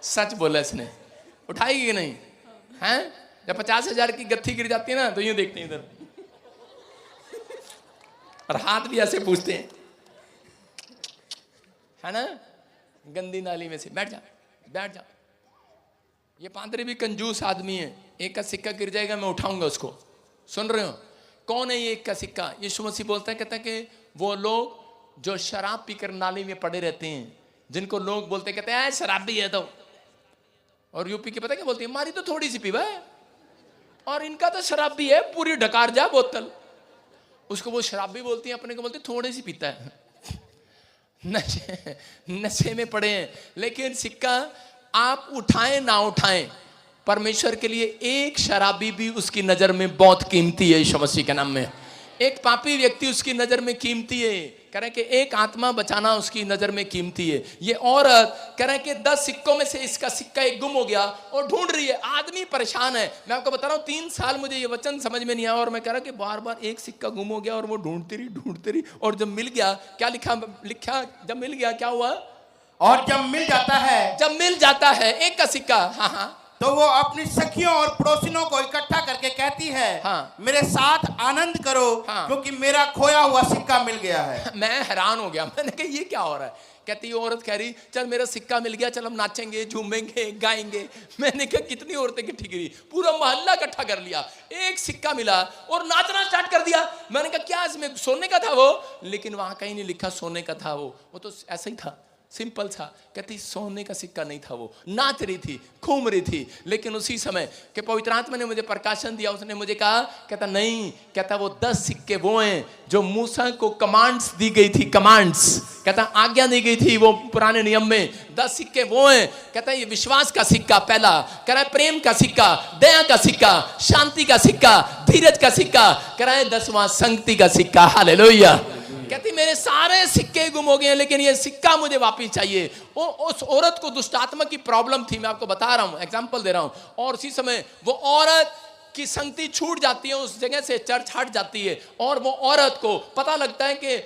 सच बोला इसने, उठाएगी कि नहीं? हैं? जब 50,000 की गत्थी गिर जाती है ना तो यूं देखते हैं इधर, और हाथ भी ऐसे पूछते हैं, है ना? गंदी नाली में से बैठ जा, बैठ जा। ये पादरी भी कंजूस आदमी है, एक का सिक्का गिर जाएगा मैं उठाऊंगा उसको। सुन रहे हो? कौन है ये एक का सिक्का? यीशु मसीह बोलता है, कहता है कि वो लोग जो शराब पीकर नाली में पड़े रहते हैं, जिनको लोग बोलते कहते हैं शराबी है तो, और यूपी के पता क्या बोलती है, मारी तो थोड़ी सी पीवा है, और इनका तो शराबी है पूरी ढकार जा बोतल। उसको वो शराबी बोलती है, अपने को बोलती थोड़ी सी पीता है, नशे में पड़े हैं। लेकिन सिक्का आप उठाएं ना उठाएं, परमेश्वर के लिए एक शराबी भी उसकी नजर में बहुत कीमती है। यीशु मसीह के नाम में एक पापी व्यक्ति उसकी नजर में कीमती है। कह रहे कि एक आत्मा बचाना उसकी नजर में कीमती है। ये औरत कह रहे कि 10 सिक्कों में से इसका सिक्का एक गुम हो गया और ढूंढ रही है। आदमी परेशान है। मैं आपको बता रहा हूँ 3 साल मुझे ये वचन समझ में नहीं आया, और मैं कह रहा कि बार बार एक सिक्का गुम हो गया और वो ढूंढती रही, और जब मिल गया, क्या लिखा जब मिल गया क्या हुआ? और जब मिल जाता है एक का सिक्का, हाँ, तो वो अपनी सखियों और पड़ोसिनों को इकट्ठा करके कहती है, हाँ, मेरे साथ आनंद करो, हाँ, क्योंकि मेरा खोया हुआ सिक्का मिल गया है। मैं हैरान हो गया, मैंने कहा ये क्या हो रहा है? कहती है औरत, कह रही चल मेरा सिक्का मिल गया, चल हम नाचेंगे, झूमेंगे, गाएंगे। मैंने कहा कितनी औरतें इकट्ठी करी, पूरा मोहल्ला इकट्ठा कर लिया, एक सिक्का मिला और नाचना स्टार्ट कर दिया। मैंने कहा क्या इसमें सोने का था वो? लेकिन वहां कहीं नहीं लिखा सोने का था, वो तो ऐसा ही था, सिंपल था। कहती सोने का सिक्का नहीं था, वो नाच रही थी, घूम रही थी। लेकिन उसी समय के पवित्र आत्मा ने मुझे प्रकाशन दिया, उसने मुझे कहा, कहता नहीं, कहता वो 10 सिक्के वो हैं जो मूसा को कमांड्स दी गई थी, कमांड्स, कहता आज्ञा दी गई थी वो पुराने नियम में। 10 सिक्के वो हैं, कहता ये विश्वास का सिक्का पहला, कह रहा है प्रेम का सिक्का, दया का सिक्का, शांति का सिक्का, धीरज का सिक्का, कह रहा है 10वां संगति का सिक्का। हालेलुया। कहती मेरे सारे सिक्के गुम हो गए, लेकिन ये सिक्का मुझे वापस चाहिए। उस औरत को दुष्ट आत्मा की प्रॉब्लम थी, मैं आपको बता रहा हूं, एग्जांपल दे रहा हूं। और उसी समय वो औरत की संगति छूट जाती है, उस जगह से चर्च हट जाती है, और वो औरत को पता लगता है कि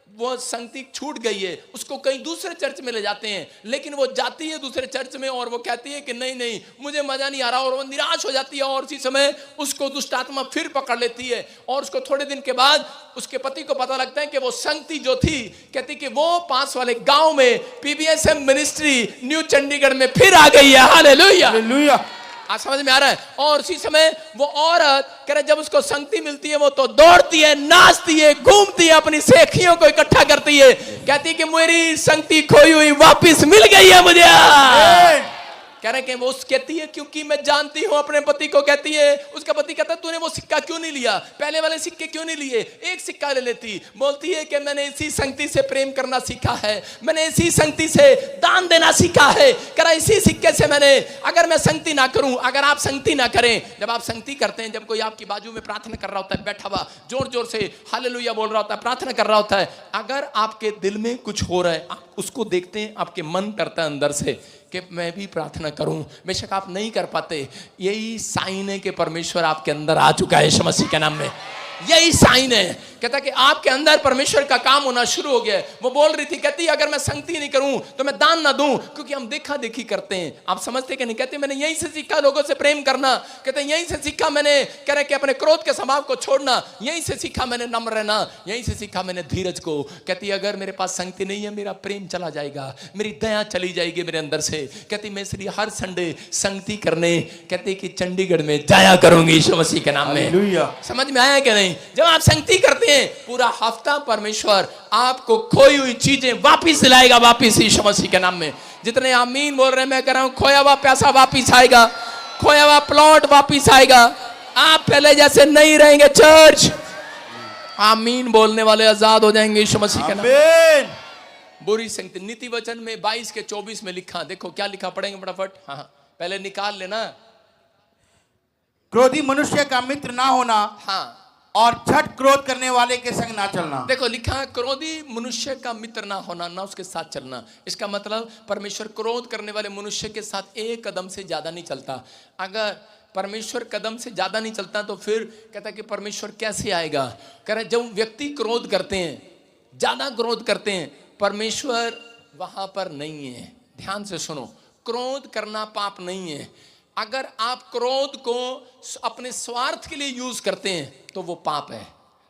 वो संगति छूट गई है, उसको कहीं दूसरे चर्च में ले जाते हैं। लेकिन वो जाती है दूसरे चर्च में और वो कहती है कि नहीं नहीं मुझे मजा नहीं आ रहा, और वो निराश हो जाती है। और इसी समय उसको दुष्ट आत्मा फिर पकड़ लेती है, और उसको थोड़े दिन के बाद उसके पति को पता लगता है कि वो संगति जो थी, कहती कि वो पास वाले गांव में PBSM मिनिस्ट्री न्यू चंडीगढ़ में फिर आ गई है। Hallelujah, hallelujah. आज समझ में आ रहा है? और उसी समय वो औरत कह रहे जब उसको संगति मिलती है वो तो दौड़ती है, नाचती है, घूमती है, अपनी सखियों को इकट्ठा करती है, कहती है कि मेरी संगति खोई हुई वापस मिल गई है मुझे। कह रहे कि वो कहती है क्योंकि मैं जानती हूं अपने पति को, कहती है उसका पति कहता है तूने वो सिक्का क्यों नहीं लिया, पहले वाले सिक्के क्यों नहीं लिए, एक सिक्का ले लेती। बोलती है कि मैंने इसी संगति से प्रेम करना सीखा है, मैंने इसी संगति से दान देना सीखा है। कह रहा इसी सिक्के से मैंने, अगर मैं संगति ना करूं, अगर आप संगति ना करें, जब आप संगति करते हैं, जब कोई आपकी बाजू में प्रार्थना कर रहा होता है, बैठा हुआ जोर जोर से हालेलुया बोल रहा होता है, प्रार्थना कर रहा होता है, अगर आपके दिल में कुछ हो रहा है, आप उसको देखते हैं, आपके मन करता है अंदर से कि मैं भी प्रार्थना करूं, बेशक आप नहीं कर पाते, यही साइन है कि परमेश्वर आपके अंदर आ चुका है यीशु मसीह के नाम में। यही साइन है, कहता कि आपके अंदर परमेश्वर का काम होना शुरू हो गया है। वो बोल रही थी, कहती अगर मैं संगति नहीं करूं तो मैं दान ना दूं, क्योंकि हम देखा देखी करते हैं। आप समझते कि नहीं? कहते मैंने यहीं से सीखा लोगों से प्रेम करना, कहते यहीं से सीखा मैंने, कह रहे कि अपने क्रोध के स्वभाव को छोड़ना, यहीं से सीखा मैंने नम्र रहना, यहीं से सीखा मैंने धीरज को। कहती अगर मेरे पास संगति नहीं है मेरा प्रेम चला जाएगा, मेरी दया चली जाएगी मेरे अंदर से। कहती मैं इसलिए हर संडे संगति करने, कहती कि चंडीगढ़ में जाया करूंगी यीशु मसीह के नाम में। समझ में आया कि नहीं? जब आप संगति करते हैं पूरा हफ्ता परमेश्वर आपको खोई हुई चीजें वापस दिलाएगा, वापस यीशु मसीह के नाम में। जितने आमीन बोल रहे हैं मैं कह रहा हूं, खोया हुआ पैसा वापस आएगा, खोया हुआ प्लॉट वापस आएगा, आप पहले जैसे नहीं रहेंगे। चर्च आमीन बोलने वाले आजाद हो जाएंगे यीशु मसीह के नाम में। बुरी संगति, नीति वचन में 22 के 24 में लिखा, देखो क्या लिखा, पढ़ेंगे फटाफट। हाँ पहले निकाल लेना। क्रोधी मनुष्य का मित्र ना होना, हाँ, और झट क्रोध करने वाले के संग ना चलना। देखो लिखा क्रोधी मनुष्य का मित्र ना होना, ना उसके साथ चलना। इसका मतलब परमेश्वर क्रोध करने वाले मनुष्य के साथ एक कदम से ज्यादा नहीं चलता। अगर परमेश्वर कदम से ज्यादा नहीं चलता तो फिर कहता कि परमेश्वर कैसे आएगा। कह रहे जब व्यक्ति क्रोध करते हैं, ज्यादा क्रोध करते हैं, परमेश्वर वहां पर नहीं है। ध्यान से सुनो, क्रोध करना पाप नहीं है। अगर आप क्रोध को अपने स्वार्थ के लिए यूज करते हैं तो वो पाप है।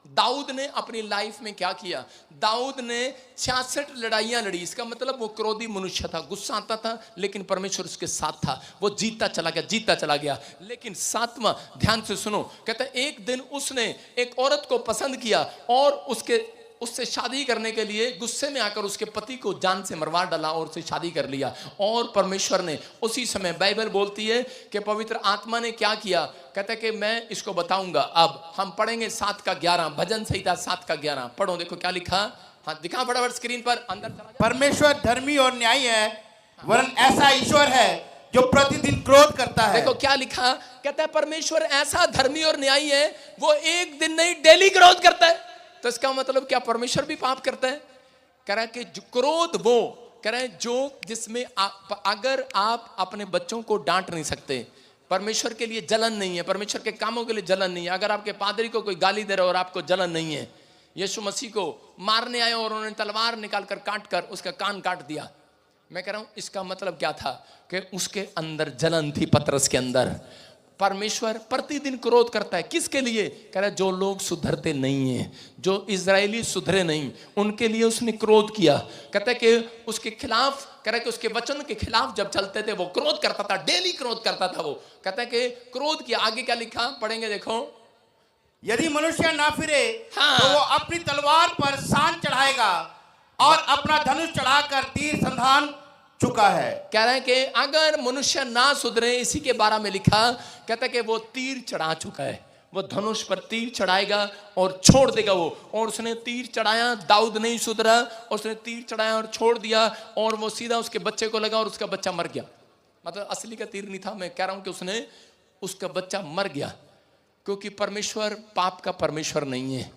दाऊद ने अपनी लाइफ में क्या किया? दाऊद ने 66 लड़ाइयां लड़ी। इसका मतलब वो क्रोधी मनुष्य था, गुस्सा आता था, लेकिन परमेश्वर उसके साथ था। वो जीतता चला गया, जीतता चला गया। लेकिन सातवां, ध्यान से सुनो, कहता है एक दिन उसने एक औरत को पसंद किया और उससे शादी करने के लिए गुस्से में आकर उसके पति को जान से मरवा डाला और उससे शादी कर लिया। और परमेश्वर ने उसी समय, बाइबल बोलती है कि पवित्र आत्मा ने क्या किया? कहता है कि मैं इसको बताऊंगा। अब हम पढ़ेंगे 7 का 11, भजन संहिता 7 का 11 पढ़ो। देखो क्या लिखा, हाँ दिखा फटाफट स्क्रीन पर, अंदर चला जा। परमेश्वर धर्मी और न्यायी है, वरन ऐसा ईश्वर है जो प्रतिदिन क्रोध करता है। देखो क्या लिखा, कहता है परमेश्वर ऐसा धर्मी और न्यायी है, वो एक दिन नहीं डेली क्रोध करता है। तो इसका मतलब क्या परमेश्वर भी पाप करता है? कह रहा है कि क्रोध वो कह रहे हैं जो जिसमें अगर आप अपने बच्चों को डांट नहीं सकते, परमेश्वर के लिए जलन नहीं है, परमेश्वर के कामों के लिए जलन नहीं है। अगर आपके पादरी को कोई गाली दे रहा है और आपको जलन नहीं है, यीशु मसीह को मारने आए और उन्होंने तलवार निकालकर काट कर उसका कान काट दिया, मैं कह रहा हूं इसका मतलब क्या था? कि उसके अंदर जलन थी, पतरस के अंदर। परमेश्वर प्रतिदिन क्रोध करता है, किसके लिए? कह रहा है जो लोग सुधरते नहीं हैं, जो इजरायली सुधरे नहीं, उनके लिए उसने क्रोध किया। कहता है कि उसके खिलाफ, कह रहा है कि उसके वचन के खिलाफ जब चलते थे वो क्रोध करता था, डेली क्रोध करता था वो। कहता है कि क्रोध किया। आगे क्या लिखा, पढ़ेंगे देखो, यदि मनुष्य ना फिरे हाँ। तो वो अपनी तलवार पर सांड चढ़ाएगा और अपना धनुष चढ़ाकर तीर संधान चुका है। कह रहे हैं कि अगर मनुष्य ना सुधरे, इसी के बारे में लिखा, कहता है कि वो तीर चढ़ा चुका है, वो धनुष पर तीर चढ़ाएगा और छोड़ देगा वो। और उसने तीर चढ़ाया, दाऊद नहीं सुधरा, और उसने तीर चढ़ाया और छोड़ दिया, और वो सीधा उसके बच्चे को लगा और उसका बच्चा मर गया। मतलब असली का तीर नहीं था, मैं कह रहा हूं कि उसने, उसका बच्चा मर गया। क्योंकि परमेश्वर पाप का परमेश्वर नहीं है,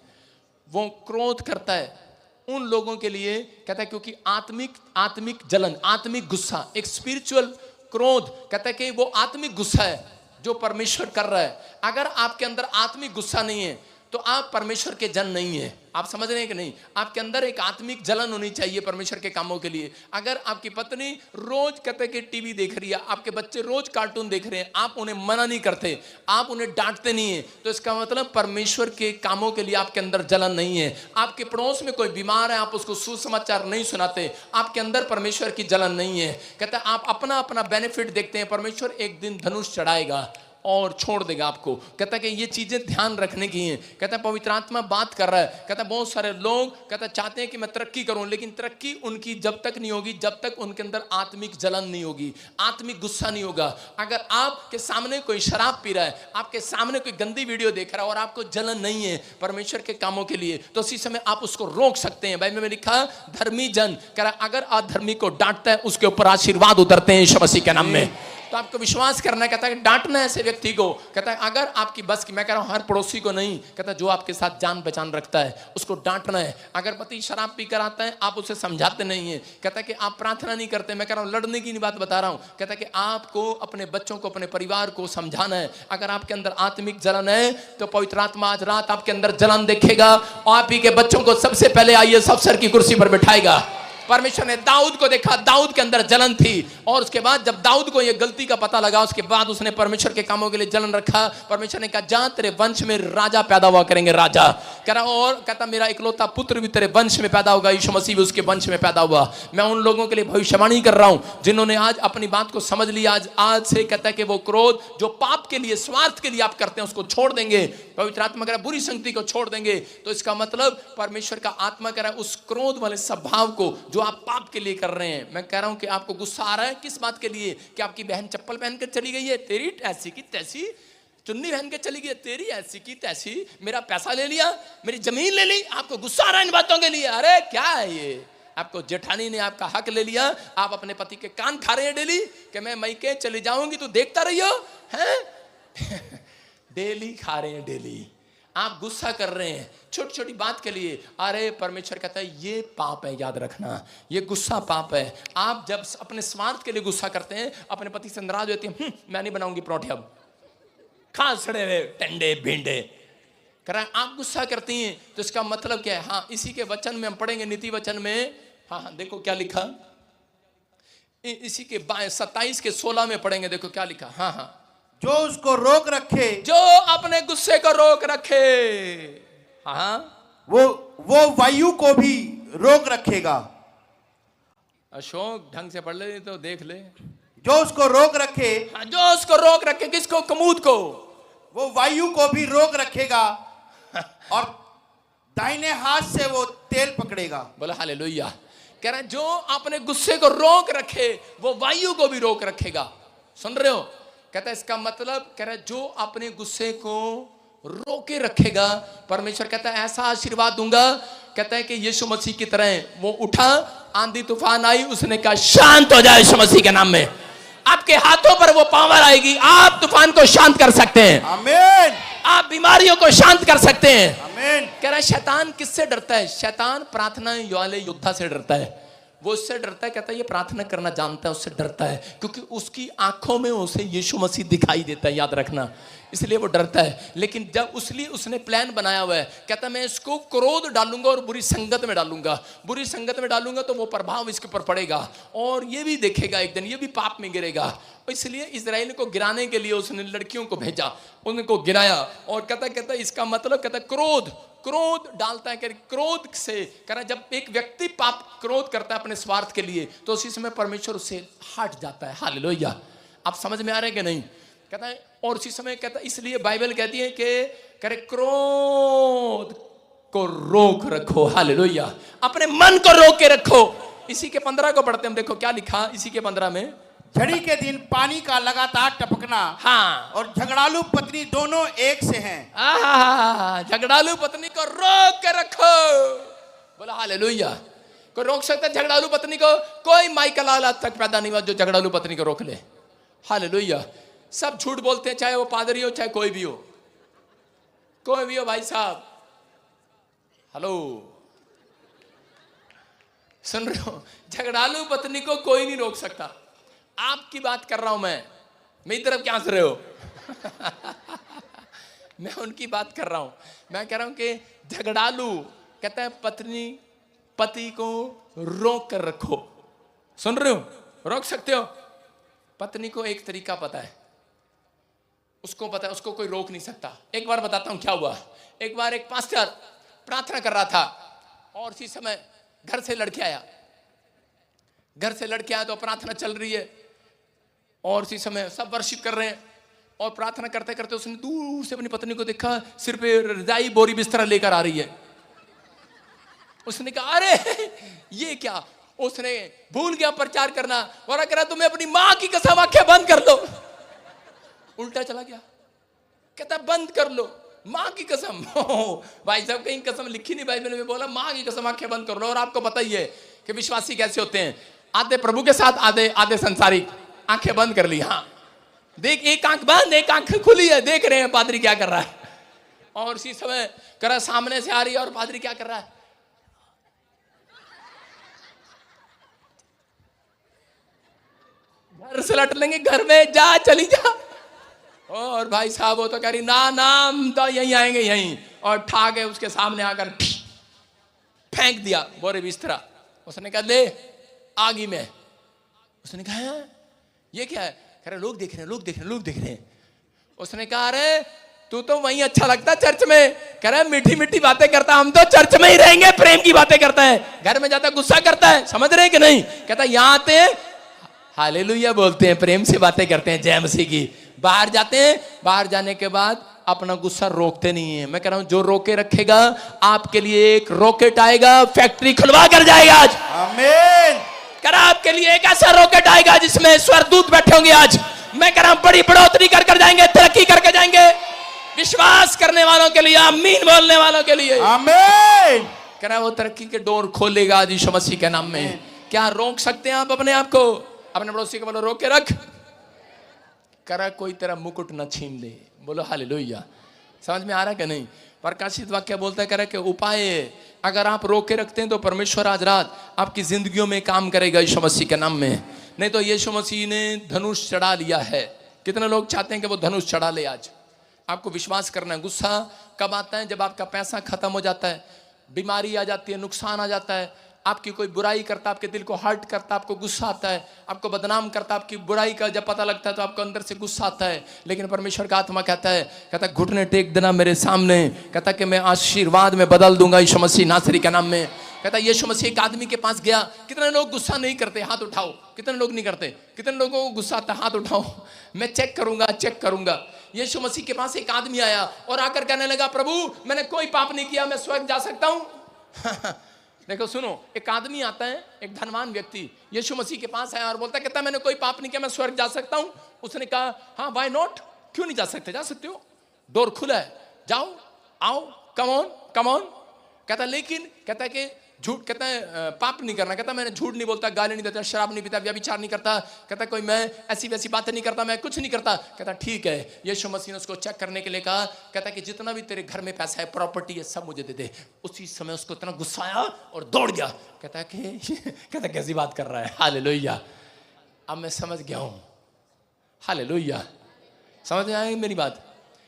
वो क्रोध करता है उन लोगों के लिए। कहता है क्योंकि आत्मिक जलन, आत्मिक गुस्सा, एक स्पिरिचुअल क्रोध, कहता है कि वो आत्मिक गुस्सा है जो परमेश्वर कर रहा है। अगर आपके अंदर आत्मिक गुस्सा नहीं है तो आप परमेश्वर के जन नहीं है। आप समझ रहे हैं कि नहीं? आपके अंदर एक आत्मिक जलन होनी चाहिए परमेश्वर के कामों के लिए। अगर आपकी पत्नी रोज कहते कि टीवी देख रही है, आपके बच्चे रोज कार्टून देख रहे हैं, आप उन्हें मना नहीं करते, आप उन्हें डांटते नहीं है, तो इसका मतलब परमेश्वर के कामों के लिए आपके अंदर जलन नहीं है। आपके पड़ोस में कोई बीमार है, आप उसको सुसमाचार नहीं सुनाते, आपके अंदर परमेश्वर की जलन नहीं है। कहता है आप अपना अपना बेनिफिट देखते हैं। परमेश्वर एक दिन धनुष चढ़ाएगा और छोड़ देगा आपको। कहता है कि ये चीजें ध्यान रखने की हैं। कहता है पवित्र आत्मा बात कर रहा है। कहता है बहुत सारे लोग कहता चाहते हैं कि मैं तरक्की करूं, लेकिन तरक्की उनकी जब तक नहीं होगी जब तक उनके अंदर आत्मिक जलन नहीं होगी, आत्मिक गुस्सा नहीं होगा। अगर आपके सामने कोई शराब पी रहा है, आपके सामने कोई गंदी वीडियो देख रहा है और आपको जलन नहीं है परमेश्वर के कामों के लिए, तो उसी समय आप उसको रोक सकते हैं। बाइबल में लिखा धर्मी जन, कह रहा अगर अधर्मी को डांटता है उसके ऊपर आशीर्वाद उतरते हैं यीशु मसीह के नाम में। तो आपको विश्वास करना है। कहता है डांटना है ऐसे व्यक्ति को। कहता है अगर आपकी बस की, मैं कह रहा हूं हर पड़ोसी को नहीं, कहता है जो आपके साथ जान पहचान रखता है उसको डांटना है। अगर पति शराब पी कर आता है, आप उसे समझाते नहीं है। कहता है कि आप प्रार्थना नहीं करते, मैं कह रहा हूं लड़ने की नहीं बात बता रहा हूं। कहता है कि आपको अपने बच्चों को, अपने परिवार को समझाना है। अगर आपके अंदर आत्मिक जलन है तो पवित्र आत्मा आज रात आपके अंदर जलन देखेगा और आप ही के बच्चों को सबसे पहले आईएएस अफसर की कुर्सी पर बिठाएगा। परमेश्वर ने दाऊद को देखा, दाऊद के अंदर जलन थी, और उसके बाद जब दाऊद को यह गलती का पता लगा, उसके बाद उसने परमेश्वर के कामों के लिए जलन रखा। परमेश्वर ने कहा जा तेरे वंश में राजा पैदा हुआ करेंगे, राजा। कह रहा और कहता मेरा इकलौता पुत्र भी तेरे वंश में पैदा होगा। यीशु मसीह भी उसके वंश में पैदा हुआ। मैं उन लोगों के लिए भविष्यवाणी कर रहा हूं जिन्होंने आज अपनी बात को समझ लिया। आज से कहता है कि वो क्रोध जो पाप के लिए, स्वार्थ के लिए आप करते हैं उसको छोड़ देंगे। पवित्र आत्मा कह रहा बुरी संगति को छोड़ देंगे। तो इसका मतलब परमेश्वर का आत्मा कह रहा है उस क्रोध वाले स्वभाव को जो आप पाप के लिए कर रहे हैं। मैं कह रहा हूं कि आपको गुस्सा आ रहा है किस बात के लिए? कि आपकी बहन चप्पल पहन कर चली गई है, तेरी ऐसी की तैसी, चुन्नी पहन के चली गई, तेरी ऐसी की तैसी, मेरा पैसा ले लिया, मेरी जमीन ले ली, आपको गुस्सा आ रहा है इन बातों के लिए। अरे क्या है ये? आपको जेठानी ने आपका हक ले लिया, आप अपने पति के कान खा रहे हैं डेली कि मैं मैके चली जाऊंगी तो देखता रहियो हैं। डेली खा रहे हैं, डेली आप गुस्सा कर रहे हैं छोटी छोटी बात के लिए। अरे परमेश्वर कहता है ये पाप है, याद रखना ये गुस्सा पाप है। आप जब अपने स्वार्थ के लिए गुस्सा करते हैं, अपने पति से नाराज होते हैं, मैं नहीं बनाऊंगी परोठे, अब खा सड़े हुए टंडे भिंडे। कह रहा है आप गुस्सा करती हैं तो इसका मतलब क्या है? हाँ, इसी के वचन में हम पढ़ेंगे, नीति वचन में। हाँ, देखो क्या लिखा, इसी के 27 के 16 में पढ़ेंगे, देखो क्या लिखा। हाँ, जो उसको रोक रखे, जो अपने गुस्से को रोक रखे, हाँ, वो वायु को भी रोक रखेगा। अशोक ढंग से पढ़ ले तो देख ले। जो उसको रोक रखे, हाँ, जो उसको रोक रखे, किसको? कमूद को। वो वायु को भी रोक रखेगा और दाहिने हाथ से वो तेल पकड़ेगा। बोला हालेलुया। कह रहा है जो अपने गुस्से को रोक रखे वो वायु को भी रोक रखेगा। सुन रहे हो? कहता है इसका मतलब, कह रहा है जो अपने गुस्से को रोके रखेगा, परमेश्वर कहता है ऐसा आशीर्वाद दूंगा। कहता है कि यीशु मसीह की तरह वो उठा, आंधी तूफान आई, उसने कहा शांत हो जाए यीशु मसीह के नाम में। आपके हाथों पर वो पावर आएगी, आप तूफान को शांत कर सकते हैं। आमीन। आप बीमारियों को शांत कर सकते हैं। आमीन। कह रहा है शैतान किससे डरता है? शैतान प्रार्थना वाले योद्धा से डरता है। वो उससे डरता है, कहता है ये प्रार्थना करना जानता है, उससे डरता है क्योंकि उसकी आंखों में उसे यीशु मसीह दिखाई देता है, याद रखना, इसलिए वो डरता है। लेकिन जब उसने प्लान बनाया हुआ है, कहता है मैं इसको क्रोध डालूंगा और बुरी संगत में डालूंगा, बुरी संगत में डालूंगा तो वो प्रभाव इसके ऊपर पड़ेगा और ये भी देखेगा एक दिन ये भी पाप में गिरेगा। इसलिए इजराइल को गिराने के लिए उसने लड़कियों को भेजा, उनको गिराया। और कहता इसका मतलब, कहता क्रोध डालता है। क्रोध से कह रहा जब एक व्यक्ति पाप क्रोध करता है अपने स्वार्थ के लिए तो उसी समय परमेश्वर उससे हट जाता है। हालेलुया। आप समझ में आ रहे हैं कि नहीं? कहता है और उसी समय कहता है, इसलिए बाइबल कहती है कि करे क्रोध को रोक रखो। हालेलुया। अपने मन को रोक के रखो। इसी के 15 को पढ़ते हैं, देखो क्या लिखा इसी के 15 में। झड़ी के दिन पानी का लगातार टपकना, हाँ, और झगड़ालू पत्नी दोनों एक से हैं। झगड़ालू पत्नी को रोक के रखो। बोला हालेलुया। कोई रोक सकता है झगड़ालू पत्नी को? कोई माइकल लाल आज तक पैदा नहीं हुआ जो झगड़ालू पत्नी को रोक ले। हालेलुया। सब झूठ बोलते हैं, चाहे वो पादरी हो चाहे कोई भी हो, कोई भी हो भाई साहब। हेलो, सुन रहे हो? झगड़ालू पत्नी को कोई नहीं रोक सकता। आपकी बात कर रहा हूं मैं, मेरी तरफ क्या हंस रहे हो? मैं उनकी बात कर रहा हूं। मैं कह रहा हूं कि झगड़ालू, कहता है पत्नी पति को रोक कर रखो। सुन रहे हो? रोक सकते हो? पत्नी को एक तरीका पता है, उसको पता है, उसको कोई रोक नहीं सकता। एक बार बताता हूं क्या हुआ। एक बार एक पास्टर प्रार्थना कर रहा था और इसी समय घर से लड़के आया। घर से लड़के आया तो प्रार्थना चल रही है और इसी समय सब वर्शिप कर रहे हैं और प्रार्थना करते करते उसने दूर से अपनी पत्नी को देखा, सिर पे रजाई बोरी बिस्तरा लेकर आ रही है। उसने कहा अरे ये क्या? उसने भूल गया प्रचार करना और कह रहा तुम्हें अपनी मां की कसम आंखें बंद कर लो। उल्टा चला गया, कहता बंद कर लो मां की कसम। भाई साहब कहीं कसम लिखी नहीं बाइबल में, बोला मां की कसम आंखें बंद कर लो। और आपको पता ही है कि विश्वासी कैसे होते हैं, आधे प्रभु के साथ आधे संसारिक। आंखें बंद कर ली, हाँ देख, एक आंख बंद एक आंख खुली है, देख रहे हैं पादरी क्या कर रहा है। और इसी समय कर रहा सामने से आ रही है और पादरी क्या कर रहा है, घर से लट लेंगे, घर में जा चली जा। और भाई साहब वो तो कह रही ना नाम तो यहीं आएंगे यहीं, और ठा के उसके सामने आकर फेंक दिया बोरे बिस्तरा। उसने कहा ले आगी में। उसने कहा ये क्या है? कह रहे लोग देख रहे हैं, लोग देख रहे हैं, लोग देख रहे हैं। उसने कहा अरे तू तो वहीं अच्छा लगता चर्च में। कह रहा है मीठी मीठी बातें करता, हम तो चर्च में ही रहेंगे, प्रेम की बातें करता है, घर में जाता गुस्सा करता है। समझ रहे हैं कि नहीं? कहता यहाँ आते हैं हालेलुया बोलते हैं, प्रेम से बातें करते हैं जय मसीह की। बाहर जाते हैं, बाहर जाने के बाद अपना गुस्सा रोकते नहीं है। मैं कह रहा हूं जो रोके रखेगा आपके लिए एक रॉकेट आएगा, फैक्ट्री खुलवा कर जाएगा आज। आमीन। कह रहा आपके लिए एक ऐसा रॉकेट आएगा जिसमें स्वर्गदूत बैठे होंगे आज। मैं कह रहा हूं बड़ी बढ़ोतरी कर जाएंगे, तरक्की करके जाएंगे। विश्वास करने वालों के लिए, आमीन बोलने वालों के लिए आमीन। कह रहा वो तरक्की के डोर खोलेगा आज यीशु मसीह के नाम में। क्या रोक सकते हैं आप अपने आप को? अपने पड़ोसी को बोलो रोक के रख, करा कोई तेरा मुकुट न छीन ले। बोलो हालेलुया। समझ में आ रहा है कि नहीं? प्रकाशित वाक्य बोलता है, कह रहा कि उपाय अगर आप रोक के रखते हैं तो परमेश्वर आज रात आपकी जिंदगियों में काम करेगा यीशु मसीह के नाम में। नहीं तो यीशु मसीह ने धनुष चढ़ा लिया है। कितने लोग चाहते हैं कि वो धनुष चढ़ा ले? आज आपको विश्वास करना है, गुस्सा कब आता है? जब आपका पैसा खत्म हो जाता है, बीमारी आ जाती है, नुकसान आ जाता है, आपकी कोई बुराई करता है, आपके दिल को हर्ट करता है, आपको गुस्सा आता है, आपको बदनाम करता है, आपकी बुराई का जब पता लगता है तो आपको अंदर से गुस्सा आता है। लेकिन परमेश्वर का आत्मा कहता है घुटने टेक देना मेरे सामने, कहता कि मैं आशीर्वाद में बदल दूंगा यीशु मसीह नासरी के नाम में। कहता यीशु मसीह एक आदमी के पास गया। कितने लोग गुस्सा नहीं करते? हाथ उठाओ। कितने लोग नहीं करते? कितने लोगों को गुस्सा आता? हाथ उठाओ। मैं चेक करूंगा। यीशु मसीह के पास एक आदमी आया और आकर कहने लगा, प्रभु मैंने कोई पाप नहीं किया, मैं स्वर्ग जा सकता हूं? देखो सुनो, एक आदमी आता है, एक धनवान व्यक्ति यीशु मसीह के पास आया और बोलता है, कहता मैंने कोई पाप नहीं किया, मैं स्वर्ग जा सकता हूं? उसने कहा हाँ, व्हाई नॉट, क्यों नहीं जा सकते? जा सकते हो, डोर खुला है, जाओ, आओ, कम ऑन। कहता लेकिन कहता है कि झूठ, कहता है पाप नहीं करना, कहता मैंने झूठ नहीं बोलता, गाली नहीं देता, शराब नहीं पीता, व्यभिचार नहीं करता, कहता कोई मैं ऐसी वैसी बातें नहीं करता, मैं कुछ नहीं करता। कहता ठीक है। यीशु मसीह ने उसको चेक करने के लिए कहा, कहता कि जितना भी तेरे घर में पैसा है, प्रॉपर्टी है, सब मुझे दे दे। उसी समय उसको इतना गुस्सा आया और दौड़ गया। कहता कहता कैसी बात कर रहा है? हालेलुया, अब मैं समझ गया हूं। हालेलुया, समझ में आई मेरी बात?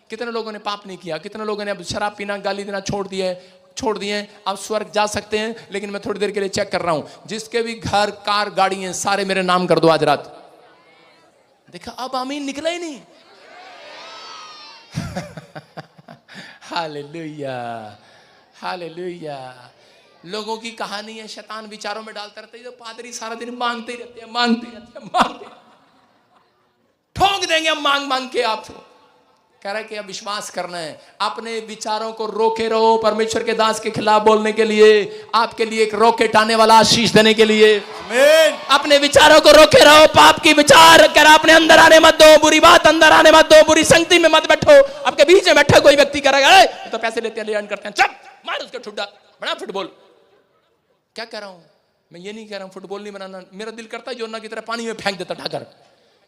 कितने लोगों ने पाप नहीं किया? कितने लोगों ने अब शराब पीना, गाली देना छोड़ दिए, आप स्वर्ग जा सकते हैं। लेकिन मैं थोड़ी देर के लिए चेक कर रहा हूं, जिसके भी घर, कार, गाड़ी हैं, सारे मेरे नाम कर दो आज रात। देखा, अब आमीन निकला ही नहीं। Hallelujah, hallelujah. लोगों की कहानी है, शैतान विचारों में डालता रहता है, तो पादरी सारा दिन मांगते रहते हैं, ठोक देंगे हम मांग के आपको। कह रहा है कि अब विश्वास करना है, अपने विचारों को रोके रहो परमेश्वर के दास के खिलाफ बोलने के लिए, आपके लिए एक रॉकेट आने वाला आशीष देने के लिए। आमीन। अपने विचारों को रोके रहो, पाप की विचार कर अपने अंदर आने मत दो, बुरी बात अंदर आने मत दो, बुरी संगति में मत बैठो। आपके बीच में बैठा कोई व्यक्ति करेगा तो पैसे लेते हैं, ले करते हैं, चल मार उसका ठुड्डा, बना फुटबॉल। क्या कह रहा हूं मैं? ये नहीं कह रहा हूं फुटबॉल नहीं बनाना, मेरा दिल करता है जोना की तरह पानी में फेंक देता ढाकर।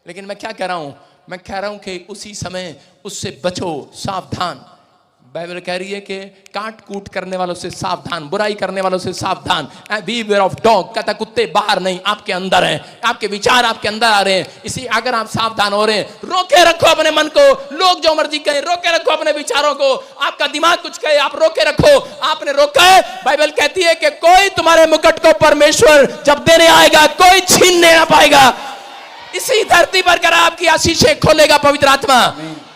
लेकिन मैं क्या कह रहा हूं? मैं कह रहा हूं कि उसी समय उससे बचो, सावधान। बाइबल कह रही है कि काट कूट करने वालों से सावधान, बुराई करने वालों से सावधान। बीवेयर ऑफ डॉग, कहता कुत्ते बाहर नहीं, आपके अंदर हैं, आपके विचार आपके अंदर आ रहे हैं। इसी अगर आप सावधान हो रहे हैं, रोके रखो अपने मन को। लोग जो मर्जी कहें, रोके रखो अपने विचारों को। आपका दिमाग कुछ कहे, आप रोके रखो। आपने रोका है, बाइबल कहती है कि कोई तुम्हारे मुकुट को परमेश्वर जब देने आएगा, कोई छीनने ना पाएगा। इसी धरती पर कर आपकी आशीषें खोलेगा पवित्र आत्मा।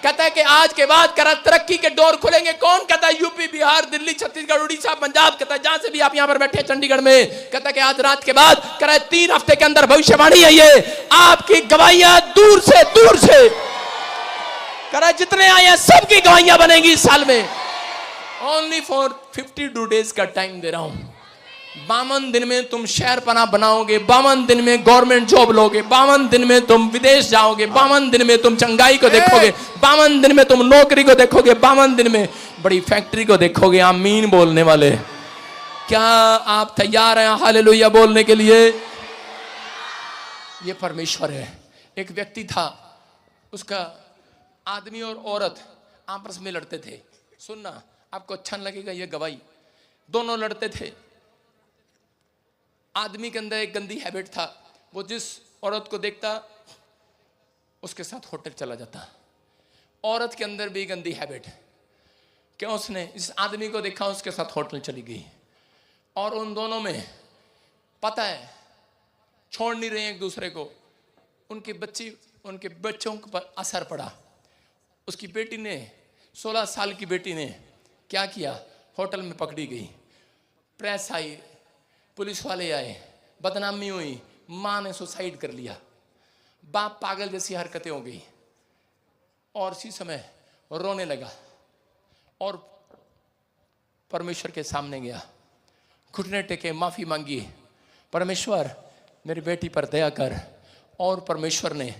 कहता है कि आज के बाद कर तरक्की के डोर खुलेंगे। कौन? कहता है यूपी, बिहार, दिल्ली, छत्तीसगढ़, उड़ीसा, पंजाब, कहता है जहां से भी आप यहां पर बैठे हैं चंडीगढ़ में, कहता है कि आज रात के बाद कह रहा है 3 हफ्ते के अंदर भविष्यवाणी है ये, आपकी गवाहियां दूर से कह रहा है जितने आए हैं सबकी गवाहियां बनेगी इस साल में। ओनली फॉर 52 डेज का टाइम दे रहा हूं। 52 दिन में तुम शहर पना बनाओगे, 52 दिन में गवर्नमेंट जॉब लोगे, 52 दिन में तुम विदेश जाओगे, 52 दिन में तुम चंगाई को देखोगे, 52 दिन में तुम नौकरी को देखोगे, 52 दिन में बड़ी फैक्ट्री को देखोगे। आमीन बोलने वाले, क्या आप तैयार हैं हालेलुया बोलने के लिए? ये परमेश्वर है। एक व्यक्ति था, उसका आदमी और औरत आपस में लड़ते थे। सुनना, आपको अच्छा लगेगा ये गवाही। दोनों लड़ते थे। आदमी के अंदर एक गंदी हैबिट था, वो जिस औरत को देखता उसके साथ होटल चला जाता। औरत के अंदर भी गंदी हैबिट, क्यों? उसने इस आदमी को देखा, उसके साथ होटल चली गई। और उन दोनों में पता है छोड़ नहीं रहे एक दूसरे को। उनके बच्चों पर असर पड़ा। उसकी बेटी ने, 16 साल की बेटी ने क्या किया? होटल में पकड़ी गई। प्रेस आई, पुलिस वाले आए, बदनामी हुई, मां ने सुसाइड कर लिया, बाप पागल जैसी हरकतें हो गई। और इसी समय रोने लगा और परमेश्वर के सामने गया, घुटने टेके माफी मांगी, परमेश्वर मेरी बेटी पर दया कर। और परमेश्वर ने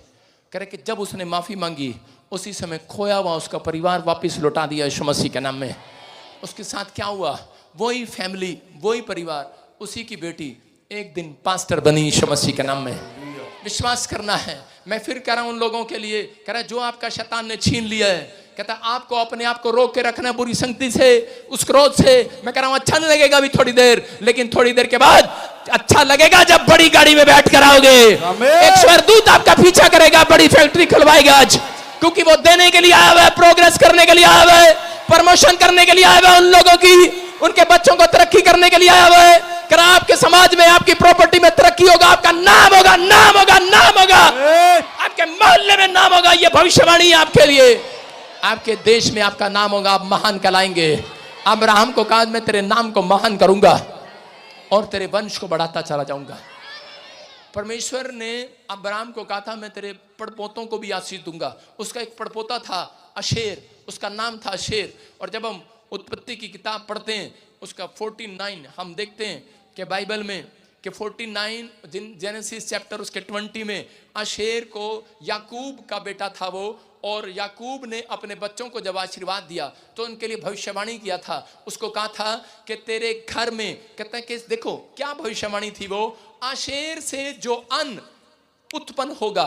करे कि जब उसने माफी मांगी, उसी समय खोया हुआ उसका परिवार वापस लौटा दिया यीशु मसीह के नाम में। उसके साथ क्या हुआ? वही फैमिली, वही परिवार, उसी की बेटी एक दिन पास्टर बनी यीशु मसीह के नाम में। विश्वास करना है। मैं फिर कह रहा हूं उन लोगों के लिए, कह रहा है जो आपका शैतान ने छीन लिया है, कहता आपको अपने आप को रोक के रखना बुरी संगति से, उस क्रोध से। मैं कह रहा हूं अच्छा नहीं लगेगा अभी थोड़ी देर, लेकिन थोड़ी देर के बाद अच्छा लगेगा जब बड़ी गाड़ी में बैठ कर आओगे। एक स्वर्गदूत आपका पीछा करेगा, बड़ी फैक्ट्री खुलवाएगा आज, क्योंकि वो देने के लिए आया हुआ है, प्रोग्रेस करने के लिए आया हुआ है। प्रमोशन करने के लिए आया हुआ है, उन लोगों की, उनके बच्चों को तरक्की करने के लिए आया हुआ है। कर आपके समाज में, आपकी प्रॉपर्टी में तरक्की होगा, आपका नाम होगा, नाम होगा, नाम होगा, आपके मोहल्ले में नाम होगा। ये भविष्यवाणी है आपके लिए। आपके देश में आपका नाम होगा, आप महान कहलाएंगे। अब्राहम को कहा मैं तेरे नाम को महान करूंगा और तेरे वंश को बढ़ाता चला जाऊंगा। परमेश्वर ने अब्राहम को कहा था मैं तेरे पड़पोतों को भी आशीष दूंगा। उसका एक पड़पोता था अशेर, उसका नाम था अशेर। और जब हम उत्पत्ति की किताब पढ़ते हैं उसका 49 हम देखते हैं कि बाइबल में कि 49 जेनेसिस चैप्टर उसके 20 में अशेर को याकूब का बेटा था वो, और याकूब ने अपने बच्चों को जब आशीर्वाद दिया तो उनके लिए भविष्यवाणी किया था। उसको कहा था कि तेरे घर में, कहते हैं कि देखो क्या भविष्यवाणी थी वो, आशेर से जो अन्न उत्पन्न होगा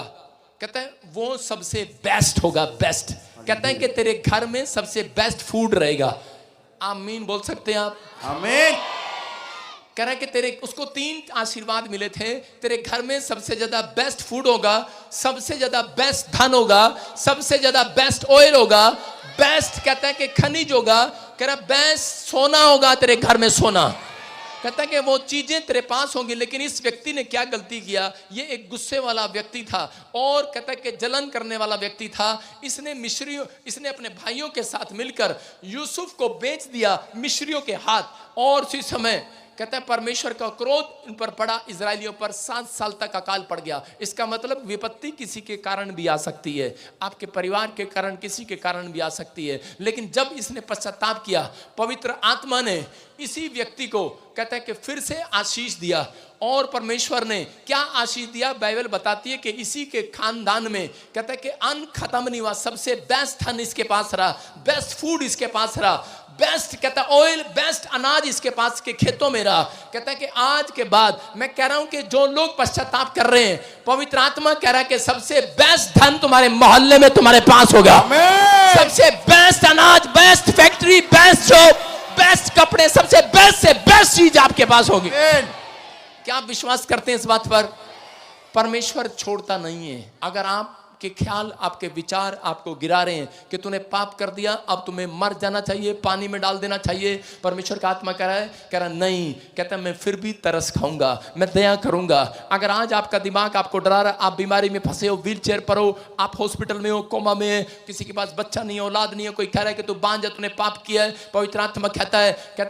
कहते हैं वो सबसे बेस्ट होगा, बेस्ट। कहते हैं कि तेरे घर में सबसे बेस्ट फूड रहेगा। आमीन बोल सकते हैं आप? आमीन। कह रहा है कि तेरे उसको 3 आशीर्वाद मिले थे। तेरे घर में सबसे ज्यादा बेस्ट फूड होगा, सबसे ज्यादा बेस्ट धन होगा, सबसे ज्यादा बेस्ट ऑयल होगा, बेस्ट कहता है कि खनिज होगा, कह रहा बेस्ट सोना होगा तेरे घर में, सोना। कहता है कि वो चीजें तेरे पास होंगी। लेकिन इस व्यक्ति ने क्या गलती किया, ये एक गुस्से वाला व्यक्ति था और कहता है कि जलन करने वाला व्यक्ति था। इसने अपने भाइयों के साथ मिलकर यूसुफ को बेच दिया मिस्रियों के हाथ। और उसी समय कहता है परमेश्वर का क्रोध इन पर पड़ा, इजरायलियों पर 7 साल तक अकाल पड़ गया। इसका मतलब विपत्ति किसी के कारण भी आ सकती है, आपके परिवार के कारण, किसी के कारण भी आ सकती है। लेकिन जब इसने पश्चाताप किया, पवित्र आत्मा ने इसी व्यक्ति को कहता है कि फिर से आशीष दिया। और परमेश्वर ने क्या आशीष दिया, बाइबल बताती है कि इसी के खानदान में कहता है कि अन्न खत्म नहीं हुआ, सबसे बेस्ट धन इसके पास रहा, बेस्ट फूड इसके पास रहा, बेस्ट कहता है ऑयल, बेस्ट अनाज इसके पास के खेतों में रहा। कहता है कि आज के बाद मैं कह रहा हूं कि जो लोग पश्चाताप कर रहे हैं, पवित्र आत्मा कह रहा है कि सबसे बेस्ट धन तुम्हारे मोहल्ले में तुम्हारे पास होगा, सबसे बेस्ट अनाज, best factory, best job, best कपड़े, सबसे बेस्ट से बेस्ट चीज आपके पास होगी। क्या आप विश्वास करते हैं इस बात पर? परमेश्वर छोड़ता नहीं है। अगर आप के ख्याल, आपके विचार आपको गिरा रहे हैं कि तूने पाप कर दिया, अब तुम्हें मर जाना चाहिए, पानी में डाल देना चाहिए, परमेश्वर का आत्मा कह रहा है नहीं, कहता है मैं फिर भी तरस खाऊंगा, मैं दया करूंगा। अगर आज आपका दिमाग आपको डरा रहा है, आप बीमारी में फंसे हो, व्हील चेयर पर हो, आप हॉस्पिटल में हो, कोमा में है, किसी के पास बच्चा नहीं है, औलाद नहीं है, कोई कह रहा है कि तू बांझ है, तूने पाप किया है, पवित्र आत्मा कहता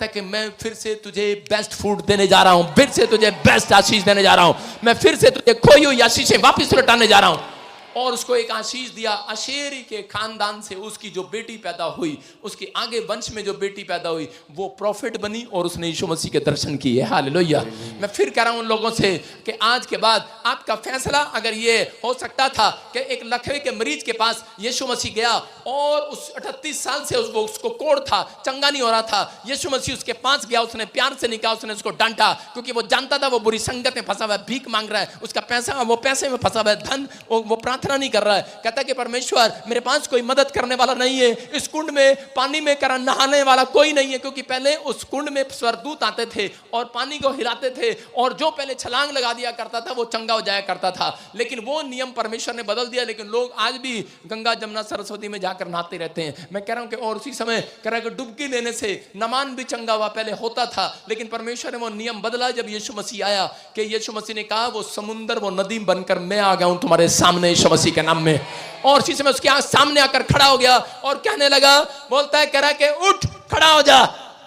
है कि मैं फिर से तुझे बेस्ट फूड देने जा रहा हूं, फिर से तुझे बेस्ट आशीष देने जा रहा हूं, मैं फिर से तुझे खोई हुई आशीषें वापस लौटाने जा रहा हूं। और उसको एक आशीष दिया, अशेरी के खानदान से उसकी जो बेटी पैदा हुई, उसके आगे वंश में जो बेटी पैदा हुई, वो प्रॉफिट बनी और उसने यीशु मसीह के दर्शन किए। हालेलुया। मैं फिर कह रहा हूं उन लोगों से कि आज के बाद आपका फैसला अगर ये हो सकता था कि एक लकवे के मरीज के पास यीशु मसीह गया और उस 38 साल से उसको कोढ़ था, चंगा नहीं हो रहा था, यीशु मसीह उसके पास गया, उसने प्यार से नहीं कहा, उसने उसको डांटा, क्योंकि वो जानता था वो बुरी संगत में फंसा हुआ है, भीख मांग रहा है, उसका पैसा, वो पैसे में फंसा हुआ है, धन वो प्रार्थना नहीं कर रहा है। कहता है कि परमेश्वर मेरे पास कोई मदद करने वाला नहीं है, इस कुंड में पानी में नहाने वाला कोई नहीं है, क्योंकि पहले उस कुंड में स्वर्गदूत आते थे और पानी को हिलाते थे और जो पहले छलांग लगा दिया करता था वो चंगा हो जाया करता था। लेकिन वो नियम परमेश्वर ने बदल दिया, लेकिन लोग आज भी गंगा जमुना सरस्वती में जाकर नहाते रहते हैं। मैं कह रहा हूं कि और उसी समय कह रहा है कि डुबकी लेने से नमान भी चंगा हुआ, पहले होता था, लेकिन परमेश्वर ने वो नियम बदला जब यीशु मसीह आया, कि यीशु मसीह ने कहा वो समुंदर, वो नदी बनकर मैं आ गया हूं तुम्हारे सामने यीशु मसीह के नाम में। और इसी समय उसके सामने आकर खड़ा हो गया और कहने लगा, बोलता है कह रहा है कि उठ खड़ा हो जा।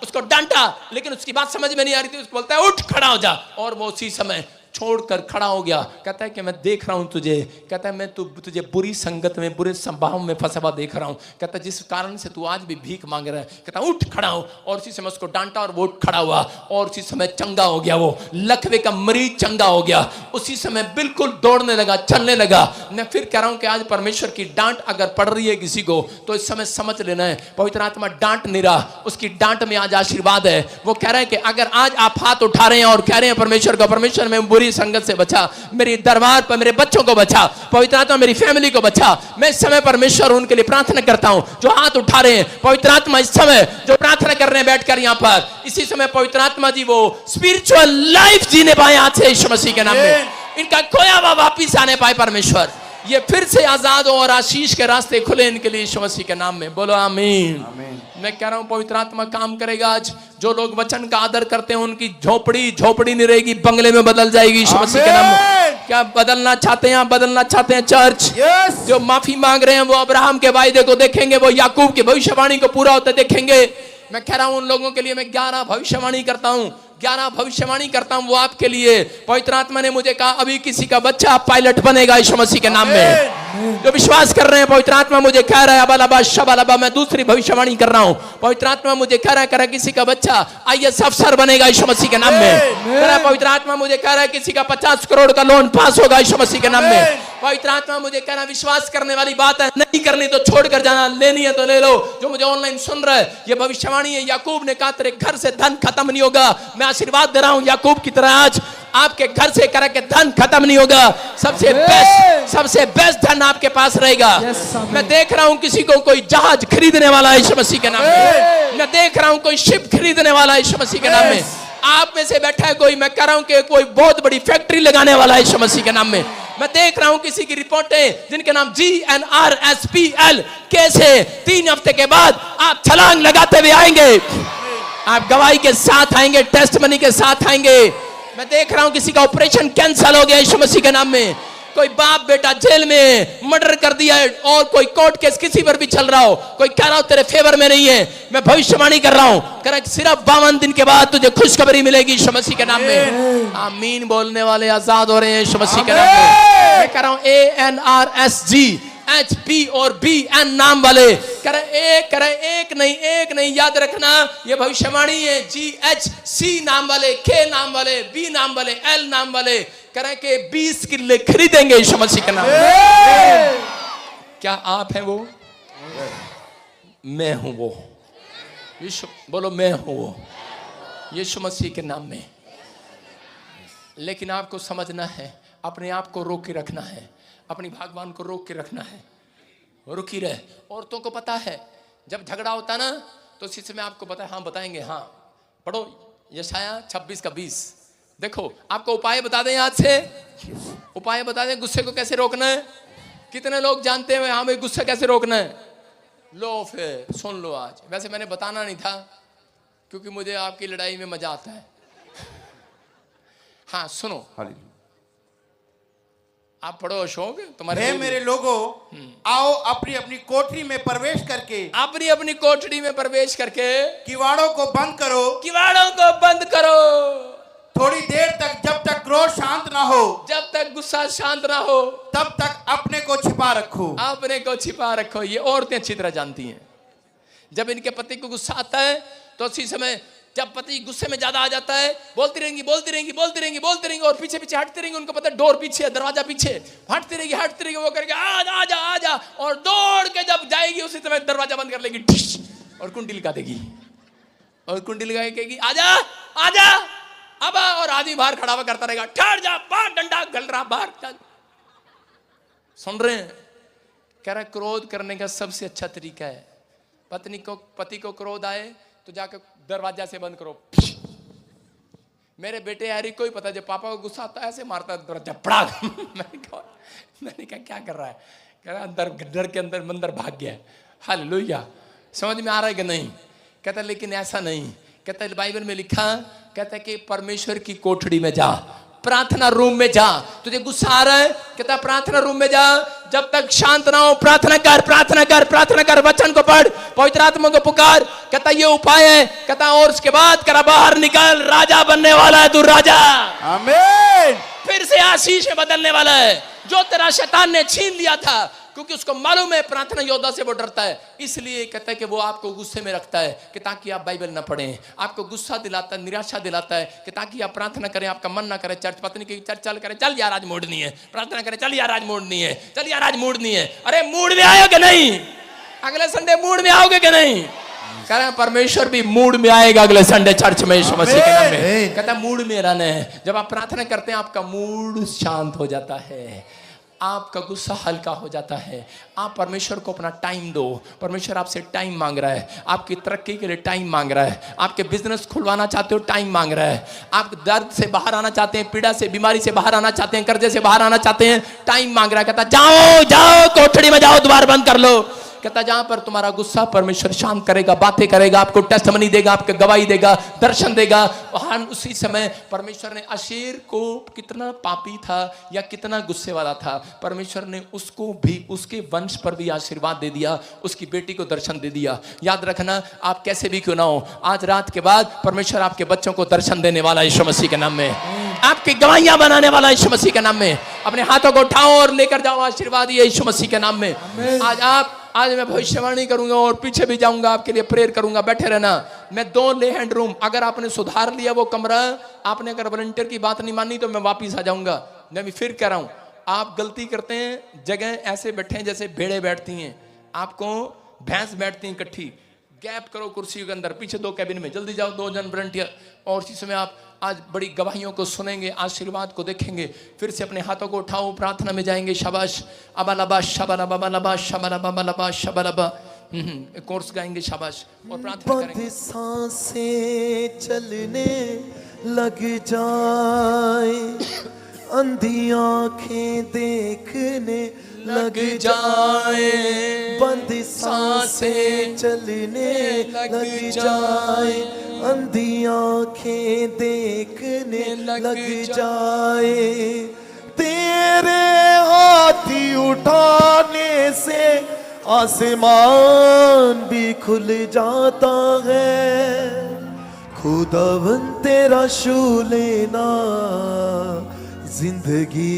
उसको डांटा लेकिन उसकी बात समझ में नहीं आ रही थी, उसको बोलता है उठ खड़ा हो जा, और वो उसी समय छोड़कर खड़ा हो गया। कहता है कि मैं देख रहा हूं तुझे, कहता है मैं तुझे बुरी संगत में, बुरे संभाव में फंसा हुआ देख रहा हूं, कहता है जिस कारण से तू आज भी भीख मांग रहा है, कहता है उठ खड़ा हो। और उसी समय उसको डांटा और वो उठ खड़ा हुआ और उसी समय चंगा हो गया, वो लकवे का मरीज चंगा हो गया, उसी समय बिल्कुल दौड़ने लगा, चलने लगा। मैं फिर कह रहा हूं कि आज परमेश्वर की डांट अगर पड़ रही है किसी को तो इस समय समझ लेना है, पवित्र आत्मा डांट नहीं रहा, उसकी डांट में आज आशीर्वाद है। वो कह रहा है कि अगर आज आप हाथ उठा रहे हैं और कह रहे हैं परमेश्वर को, परमेश्वर में बुरी संगत से बचा, मेरी दरबार पर मेरे बच्चों को बचा, पवित्र आत्मा मेरी फैमिली को बचा, मैं इस समय परमेश्वर उनके लिए प्रार्थना करता हूं जो हाथ उठा रहे हैं। पवित्र आत्मा इस समय जो प्रार्थना कर रहे हैं बैठकर यहां पर, इसी समय पवित्र आत्मा जी वो स्पिरिचुअल लाइफ जीने पाए आज से यीशु मसीह के नाम में, इनका खोया हुआ वापिस आने पाए परमेश्वर। ये फिर से आजाद हो और आशीष के रास्ते खुले इनके लिए यीशु मसीह के नाम में। बोलो आमीन। मैं कह रहा हूं पवित्र आत्मा काम करेगा आज। जो लोग वचन का आदर करते हैं उनकी झोपड़ी नहीं रहेगी, बंगले में बदल जाएगी यीशु मसीह के नाम में। क्या बदलना चाहते हैं आप? बदलना चाहते हैं चर्च? जो माफी मांग रहे हैं वो अब्राहम के वायदे को देखेंगे, वो याकूब की भविष्यवाणी को पूरा होते देखेंगे। मैं कह रहा हूं उन लोगों के लिए मैं 11 भविष्यवाणी करता हूं, 11 भविष्यवाणी करता हूं वो आपके लिए। पवित्र आत्मा ने मुझे कहा अभी किसी का बच्चा पायलट बनेगा यीशु मसीह के नाम में। जो विश्वास कर रहे हैं, पवित्र आत्मा मुझे कह रहा है अबालबा शबालबा, मैं दूसरी भविष्यवाणी कर रहा हूं। पवित्र आत्मा मुझे कह रहा है किसी का बच्चा आईएएस अफसर बनेगा यीशु मसीह के नाम में। पवित्र आत्मा मुझे कह रहा है किसी का 50 करोड़ का लोन पास होगा यीशु मसीह के नाम में। पवित्र आत्मा मुझे कह रहा है विश्वास करने वाली बात है, नहीं करनी तो छोड़ कर जाना, लेनी है तो ले लो। जो मुझे ऑनलाइन सुन रहा है, ये भविष्यवाणी है। याकूब ने कहा तेरे घर से धन खत्म नहीं होगा। मैं आशीर्वाद दे रहा हूं याकूब की तरह आज आपके घर से करा के धन खत्म नहीं होगा। सबसे बेस्ट धन आपके पास रहेगा। मैं देख रहा हूं किसी को कोई जहाज खरीदने वाला है यीशु मसीह के नाम में। मैं देख रहा हूं कोई शिप खरीदने वाला है यीशु मसीह के नाम में। आप में से बैठा है कोई, मैं कह रहा हूं कि कोई बहुत बड़ी फैक्ट्री लगाने वाला है यीशु मसीह के नाम में। मैं देख रहा हूं किसी की रिपोर्टें जिनके नाम GNRSPL कैसे 3 हफ्ते के बाद आप छलांग लगाते हुए आएंगे। आप गवाही के साथ आएंगे, टेस्ट मनी के साथ आएंगे। मैं देख रहा हूं किसी का ऑपरेशन कैंसिल हो गया यीशु मसीह के नाम में। कोई बाप बेटा जेल में मर्डर कर दिया है और कोई कोर्ट केस किसी पर भी चल रहा हो, कोई कह रहा हो तेरे फेवर में नहीं है। मैं भविष्यवाणी कर रहा हूं, कह रहा सिर्फ 52 दिन के बाद तुझे खुशखबरी मिलेगी यीशु मसीह के नाम में। आमीन बोलने वाले आजाद हो रहे हैं यीशु मसीह के नाम में। मैं कह रहा हूं ANRSGHP और BN नाम वाले कह एक नहीं याद रखना, ये भविष्यवाणी है। GHC नाम वाले, K नाम वाले, B नाम वाले, L नाम वाले कह रहे कि 20 किले खरीदेंगे यीशु मसीह के नाम में। क्या आप हैं वो? मैं हूं वो। यीशु बोलो मैं हूं वो यीशु मसीह के नाम में। लेकिन आपको समझना है, अपने आप को रोक के रखना है, अपनी भगवान को रोक के रखना है। रुकी रहे। औरतों को पता है जब झगड़ा होता ना तो उसी समय आपको पता है। हाँ बताएंगे, हाँ पढ़ो यशाया 26:20। देखो आपको उपाय बता दें, आज से उपाय बता दें गुस्से को कैसे रोकना है। कितने लोग जानते हैं हाँ भाई गुस्सा कैसे रोकना है? लो फिर सुन लो आज। वैसे मैंने बताना नहीं था क्योंकि मुझे आपकी लड़ाई में मजा आता है। हाँ सुनो, आप पढ़ो अशोक तुम्हारे। हे मेरे लोगों, आओ अपनी अपनी कोठरी में प्रवेश करके, अपनी कोठरी में प्रवेश करके किवाड़ों को बंद करो, किवाड़ों को बंद करो। थोड़ी देर तक, जब तक क्रोध शांत ना हो, जब तक गुस्सा शांत ना हो, तब तक अपने को छिपा रखो। अपने को छिपा रखो। ये औरतें अच्छी तरह जानती हैं। जब इनके पति को गुस्सा आता है तो उसी समय जब पति गुस्से में ज्यादा आ जाता है बोलती रहेंगी और पीछे पीछे हटती रहेंगी। उनको पता है डोर पीछे है, दरवाजा पीछे, हटती रहेगी वो करके आजा और दौड़ के जब जाएगी उसी समय दरवाजा बंद कर लेगी ठिश, और कुंडी लगा देगी और कुंडी लगा के कहेगी आजा अब, और आदमी बाहर खड़ा हुआ करता रहेगा ठहर जा, बाहर डंडा गल रहा बाहर। सुन रहे हैं? कह रहा क्रोध करने का सबसे अच्छा तरीका है, पति को क्रोध आए तो जाकर दरवाजा से बंद करो। मेरे बेटे यारी कोई पता जब पापा को गुस्सा आता है ऐसे मारता है दरवाजा पड़ा। मैंने कहा क्या कर रहा है? कह रहा अंदर डर के अंदर भाग गया। हालेलुया। समझ में आ रहा है कि नहीं? कहता लेकिन ऐसा नहीं। कहता बाइबल में लिखा, कहता है कि परमेश्वर की कोठरी में जा, प्रार्थना रूम में जा। तुझे गुस्सा आ रहा है, कहता प्रार्थना रूम में जा, जब तक शांत ना हो प्रार्थना कर, वचन को पढ़, पवित्र आत्मा को पुकार। कहता ये उपाय है। कहता और उसके बाद करा बाहर निकल, राजा बनने वाला है तू, राजा। आमीन। फिर से आशीष में बदलने वाला है जो तेरा शैतान ने छीन लिया था, क्योंकि उसको मालूम है प्रार्थना योद्धा से वो डरता है। इसलिए कहता है कि वो आपको गुस्से में रखता है कि ताकि आप बाइबल ना पढ़ें, आपको गुस्सा दिलाता है, निराशा दिलाता है कि ताकि आप प्रार्थना करें, आपका मन ना करे। चर्च पत्नी की चर्च चल करे, चल यार आज मूड नहीं है, प्रार्थना करें, चल यार आज मूड नहीं है, चल यार आज मूड नहीं है। अरे मूड में आयो कि नहीं? अगले संडे मूड में आओगे कि नहीं? कह रहे हैं परमेश्वर भी मूड में आएगा अगले संडे चर्च में यीशु मसीह के नाम में। कहता मूड में रहना है। जब आप प्रार्थना करते हैं आपका मूड शांत हो जाता है, आपका गुस्सा हल्का हो जाता है। आप परमेश्वर को अपना टाइम दो। परमेश्वर आपसे टाइम मांग रहा है, आपकी तरक्की के लिए टाइम मांग रहा है। आपके बिजनेस खुलवाना चाहते हो, टाइम मांग रहा है। आप दर्द से बाहर आना चाहते हैं, पीड़ा से, बीमारी से बाहर आना चाहते हैं, कर्जे से बाहर आना चाहते हैं, टाइम मांग रहा है। कहता जाओ जाओ कोठड़ी में जाओ, द्वार बंद कर लो। कहता जहां पर तुम्हारा गुस्सा परमेश्वर शांत करेगा, बातें करेगा, आपको टेस्टमनी देगा, आपको गवाही देगा, दर्शन देगा। वहां उसी समय परमेश्वर ने अशेर को, कितना पापी था या कितना गुस्से वाला था, परमेश्वर ने उसको भी, उसके वंश पर भी आशीर्वाद दे दिया, उसकी बेटी को दर्शन दे दिया। याद रखना, आप कैसे भी क्यों ना हो, आज रात के बाद परमेश्वर आपके बच्चों को दर्शन देने वाला यीशु मसीह के नाम में, आपकी गवाहियां बनाने वाला यीशु मसीह के नाम में। अपने हाथों को उठाओ और लेकर जाओ आशीर्वाद यीशु मसीह के नाम में। आज मैं भविष्यवाणी करूंगा और पीछे भी जाऊंगा, आपके लिए प्रेयर करूंगा, बैठे रहना। मैं 2 ले हैंड रूम, अगर आपने सुधार लिया वो कमरा, आपने अगर वॉलंटियर की बात नहीं मानी तो मैं वापिस आ जाऊंगा। मैं भी फिर कह रहा हूं, आप गलती करते हैं, जगह ऐसे बैठे हैं जैसे भेड़े बैठती हैं, आपको भैंस बैठती हैं इकट्ठी। गैप करो कुर्सी के अंदर, पीछे 2 कैबिन में, जल्दी जाओ 2 जन वॉलंटियर। और इसी समय आप आज बड़ी गवाहियों को सुनेंगे, आशीर्वाद को देखेंगे। फिर से अपने हाथों को उठाओ, प्रार्थना में जाएंगे। शाबाश अबालबा शबालबा बलबा शबालबा बलबा शबालबा, कोर्स गाएंगे। शाबाश, और प्रार्थना करेंगे। सांसें चलने लग जाए, अंधी आंखें देखने लग जाए, बंद सांसें चलने लग जाए, अंधी आंखें देखने लग जाए, तेरे हाथी उठाने से आसमान भी खुल जाता है, खुदावन तेरा छू लेना जिंदगी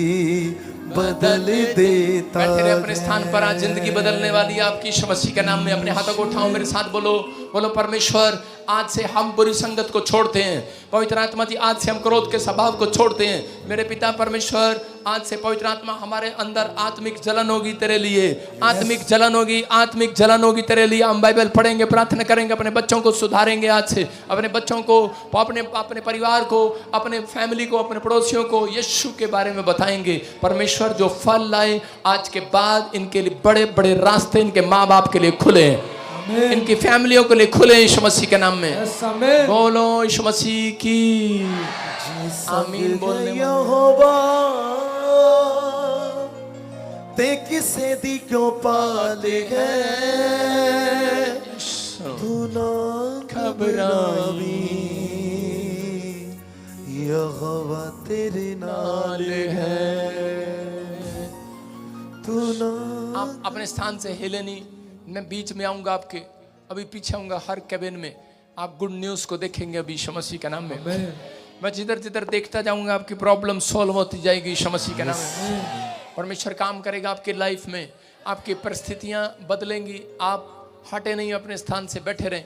बदल देता। बैठे रहे अपने स्थान पर, आज जिंदगी बदलने वाली है आपकी यीशु मसीह के नाम में। अपने हाथों को उठाओ, मेरे साथ बोलो, बोलो परमेश्वर आज से हम बुरी संगत को छोड़ते हैं। पवित्र आत्मा जी आज से हम क्रोध के स्वभाव को छोड़ते हैं। मेरे पिता परमेश्वर आज से पवित्र आत्मा हमारे अंदर आत्मिक जलन होगी तेरे लिए, आत्मिक जलन होगी, आत्मिक जलन होगी तेरे लिए। हम बाइबल पढ़ेंगे, प्रार्थना करेंगे, अपने बच्चों को सुधारेंगे। आज से अपने बच्चों को, अपने परिवार को, अपने फैमिली को, अपने पड़ोसियों को यीशु के बारे में बताएंगे। परमेश्वर जो फल लाए आज के बाद इनके लिए बड़े बड़े रास्ते इनके माँ बाप के लिए खुले, इनकी फैमिलियों के लिए खुले यीशु मसीह के नाम में। बोलो यीशु मसीह की आमीन। बोलने यहोवा ते किसे दी क्यों पाले है, तू ना घबरावी, यहोवा तेरे नाल है, तू ना। आप अपने स्थान से हिले नहीं, मैं बीच में आऊंगा आपके, अभी पीछे आऊंगा हर कैबिन में। आप गुड न्यूज़ को देखेंगे अभी यीशु मसीह के नाम में। मैं जिधर जिधर देखता जाऊंगा आपकी प्रॉब्लम सॉल्व होती जाएगी यीशु मसीह के नाम में। परमेश्वर काम करेगा आपकी लाइफ में, आपकी परिस्थितियां बदलेंगी। आप हटे नहीं, अपने स्थान से बैठे रहें।